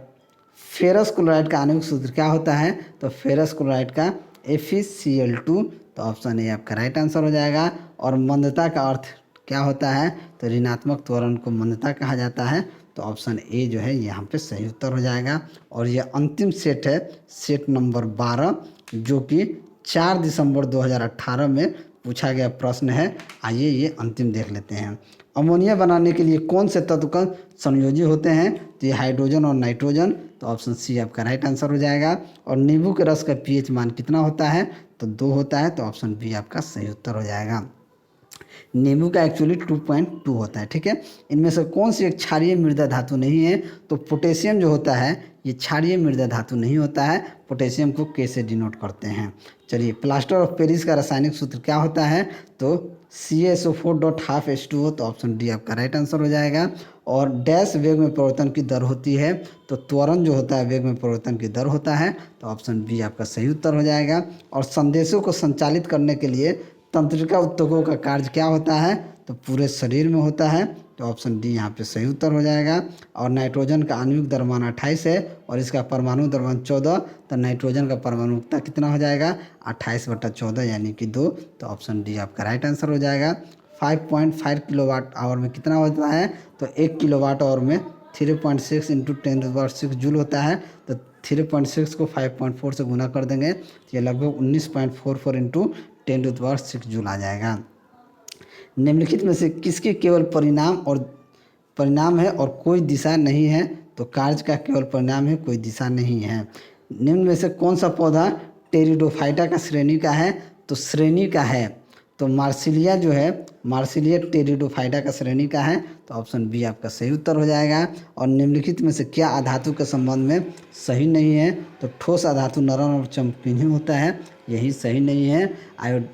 फेरस क्लोराइड का आणविक सूत्र क्या होता है, तो फेरस क्लोराइड का FeCl2, तो ऑप्शन ए आपका राइट आंसर हो जाएगा। और मंदता का अर्थ क्या होता है, तो ऋणात्मक त्वरण को मंदता कहा जाता है, तो ऑप्शन ए जो है यहाँ पे सही उत्तर हो जाएगा। और ये अंतिम सेट है सेट नंबर 12, जो कि 4 दिसंबर 2018 में पूछा गया प्रश्न है। आइए ये अंतिम देख लेते हैं। अमोनिया बनाने के लिए कौन से तत्व का संयोजी होते हैं, तो ये हाइड्रोजन और नाइट्रोजन, तो ऑप्शन सी आपका राइट आंसर हो जाएगा। और नींबू के रस का pH मान कितना होता है, तो 2 होता है, तो ऑप्शन बी आपका सही उत्तर हो जाएगा। नींबू का एक्चुअली 2.2 होता है। ठीक है, इनमें से कौन सी एक क्षारीय मृदा धातु नहीं है? तो पोटेशियम जो होता है ये क्षारीय मृदा धातु नहीं होता है। पोटेशियम को के से डिनोट करते हैं। चलिए, प्लास्टर ऑफ पेरिस का रासायनिक सूत्र क्या होता है? तो CaSO4.12H2O। तो ऑप्शन डी आपका राइट आंसर हो जाएगा। और डैश वेग में परिवर्तन की दर होती है? तो त्वरण जो होता है वेग में परिवर्तन की दर होता है। तो ऑप्शन बी आपका सही उत्तर हो जाएगा। और संदेशों को संचालित करने के लिए तंत्रिका ऊतकों का कार्य क्या होता है? तो पूरे शरीर में होता है। तो ऑप्शन डी यहाँ पे सही उत्तर हो जाएगा। और नाइट्रोजन का आणविक द्रव्यमान 28 है और इसका परमाणु द्रव्यमान 14। तो नाइट्रोजन का परमाणुकता कितना हो जाएगा? 28/14 यानी कि 2। तो ऑप्शन डी आपका राइट आंसर हो जाएगा। 5.5 किलोवाट आवर में कितना होता है? तो 1 किलोवाट आवर में 3.6 इंटू 10⁻6 जूल होता है। तो 3.6 को 5.4 से गुना कर देंगे तो ये लगभग 19.44 इंटू 10⁻6 जूल आ जाएगा। निम्नलिखित में से किसके केवल परिणाम है और कोई दिशा नहीं है? तो कार्य का केवल परिणाम है, कोई दिशा नहीं है। निम्न में से कौन सा पौधा टेरिडोफाइटा का श्रेणी का है? तो श्रेणी का है तो मार्सिलिया जो है, मार्सिलिया टेरिडोफाइटा का श्रेणी का है। तो ऑप्शन बी आपका सही उत्तर हो जाएगा। और निम्नलिखित में से क्या अधातु के संबंध में सही नहीं है? तो ठोस अधातु नरम और चमकीला होता है, यही सही नहीं है।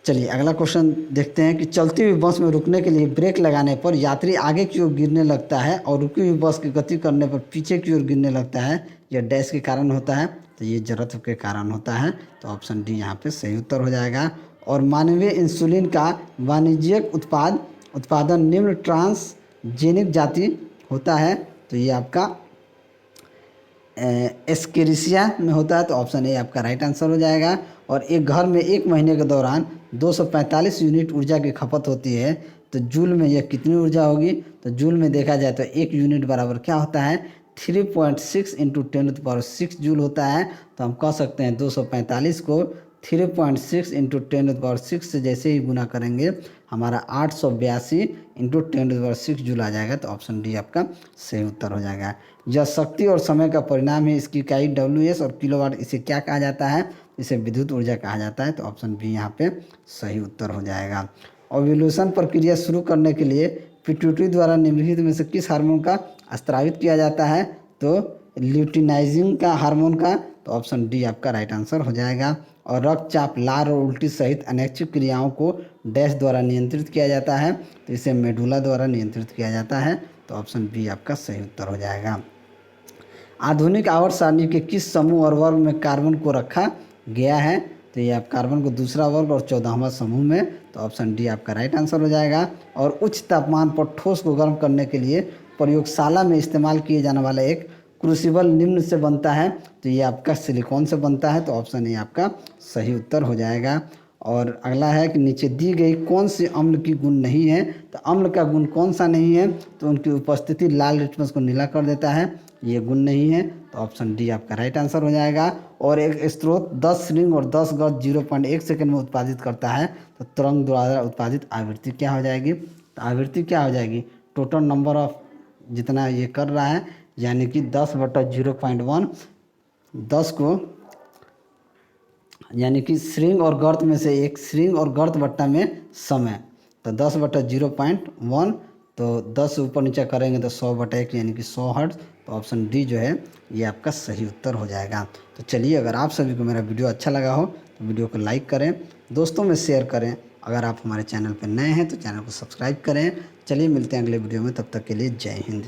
चलिए अगला क्वेश्चन देखते हैं कि चलती हुई बस में रुकने के लिए ब्रेक लगाने पर यात्री आगे की ओर गिरने लगता है और रुकी हुई बस की गति करने पर पीछे की ओर गिरने लगता है। यह डैश के कारण होता है? तो ये जड़त्व के कारण होता है। तो ऑप्शन डी यहाँ पे सही उत्तर हो जाएगा। और मानवीय इंसुलिन का वाणिज्यिक उत्पादन निम्न ट्रांसजेनिक जाति होता है? तो ये आपका एस्केरिसिया में होता है। तो ऑप्शन ए आपका राइट आंसर हो जाएगा। और एक घर में एक महीने के दौरान 245 यूनिट ऊर्जा की खपत होती है। तो जूल में यह कितनी ऊर्जा होगी? तो जूल में देखा जाए तो 1 यूनिट बराबर क्या होता है? 3.6 इंटू 10⁻6 जूल होता है। तो हम कह सकते हैं 245 को 3.6 इंटू 10⁻6 से जैसे ही गुना करेंगे हमारा 882 इंटू 10⁻6 जूल आ जाएगा। तो ऑप्शन डी आपका सही उत्तर हो जाएगा। यह शक्ति और समय का परिणाम है। इसकी इकाई WS और किलोवाट, इसे क्या कहा जाता है? इसे विद्युत ऊर्जा कहा जाता है। तो ऑप्शन बी यहाँ पे सही उत्तर हो जाएगा। ओव्यूलेशन प्रक्रिया शुरू करने के लिए पिट्यूटरी द्वारा निम्नलिखित में से किस हार्मोन का स्रावित किया जाता है? तो ल्यूटिनाइजिंग का हार्मोन का। तो ऑप्शन डी आपका राइट आंसर हो जाएगा। और रक्तचाप, लार और उल्टी सहित अनैच्छिक क्रियाओं को डैश द्वारा नियंत्रित किया जाता है? तो इसे मेडुला द्वारा नियंत्रित किया जाता है। तो ऑप्शन बी आपका सही उत्तर हो जाएगा। आधुनिक आवर्त सारणी के किस समूह और वर्ग में कार्बन को रखा गया है? तो ये आप कार्बन को दूसरा वर्ग और 14वां समूह में। तो ऑप्शन डी आपका राइट आंसर हो जाएगा। और उच्च तापमान पर ठोस को गर्म करने के लिए प्रयोगशाला में इस्तेमाल किए जाने वाला एक क्रूसिबल निम्न से बनता है? तो ये आपका सिलिकॉन से बनता है। तो ऑप्शन ए आपका सही उत्तर हो जाएगा। और अगला है कि नीचे दी गई कौन सी अम्ल की गुण नहीं है? तो अम्ल का गुण कौन सा नहीं है? तो उनकी उपस्थिति लाल लिटमस को नीला कर देता है, ये गुण नहीं है। तो ऑप्शन डी आपका राइट आंसर हो जाएगा। और एक स्रोत 10 रिंग और 10 गर्ज 0.1 सेकंड में उत्पादित करता है, तो तरंग द्वारा उत्पादित आवृत्ति क्या हो जाएगी? तो आवृत्ति क्या हो जाएगी? टोटल नंबर ऑफ जितना ये कर रहा है यानी कि 10/0.1, 10 को यानी कि श्रृंग और गर्त में से एक, श्रृंग और गर्त बट्टा में समय। तो 10/0.1, तो 10 से ऊपर नीचे करेंगे तो 100/1 यानी कि 100 हर्ट्ज। तो ऑप्शन डी जो है ये आपका सही उत्तर हो जाएगा। तो चलिए, अगर आप सभी को मेरा वीडियो अच्छा लगा हो तो वीडियो को लाइक करें, दोस्तों में शेयर करें। अगर आप हमारे चैनल पर नए हैं तो चैनल को सब्सक्राइब करें। चलिए मिलते हैं अगले वीडियो में, तब तक के लिए जय हिंद।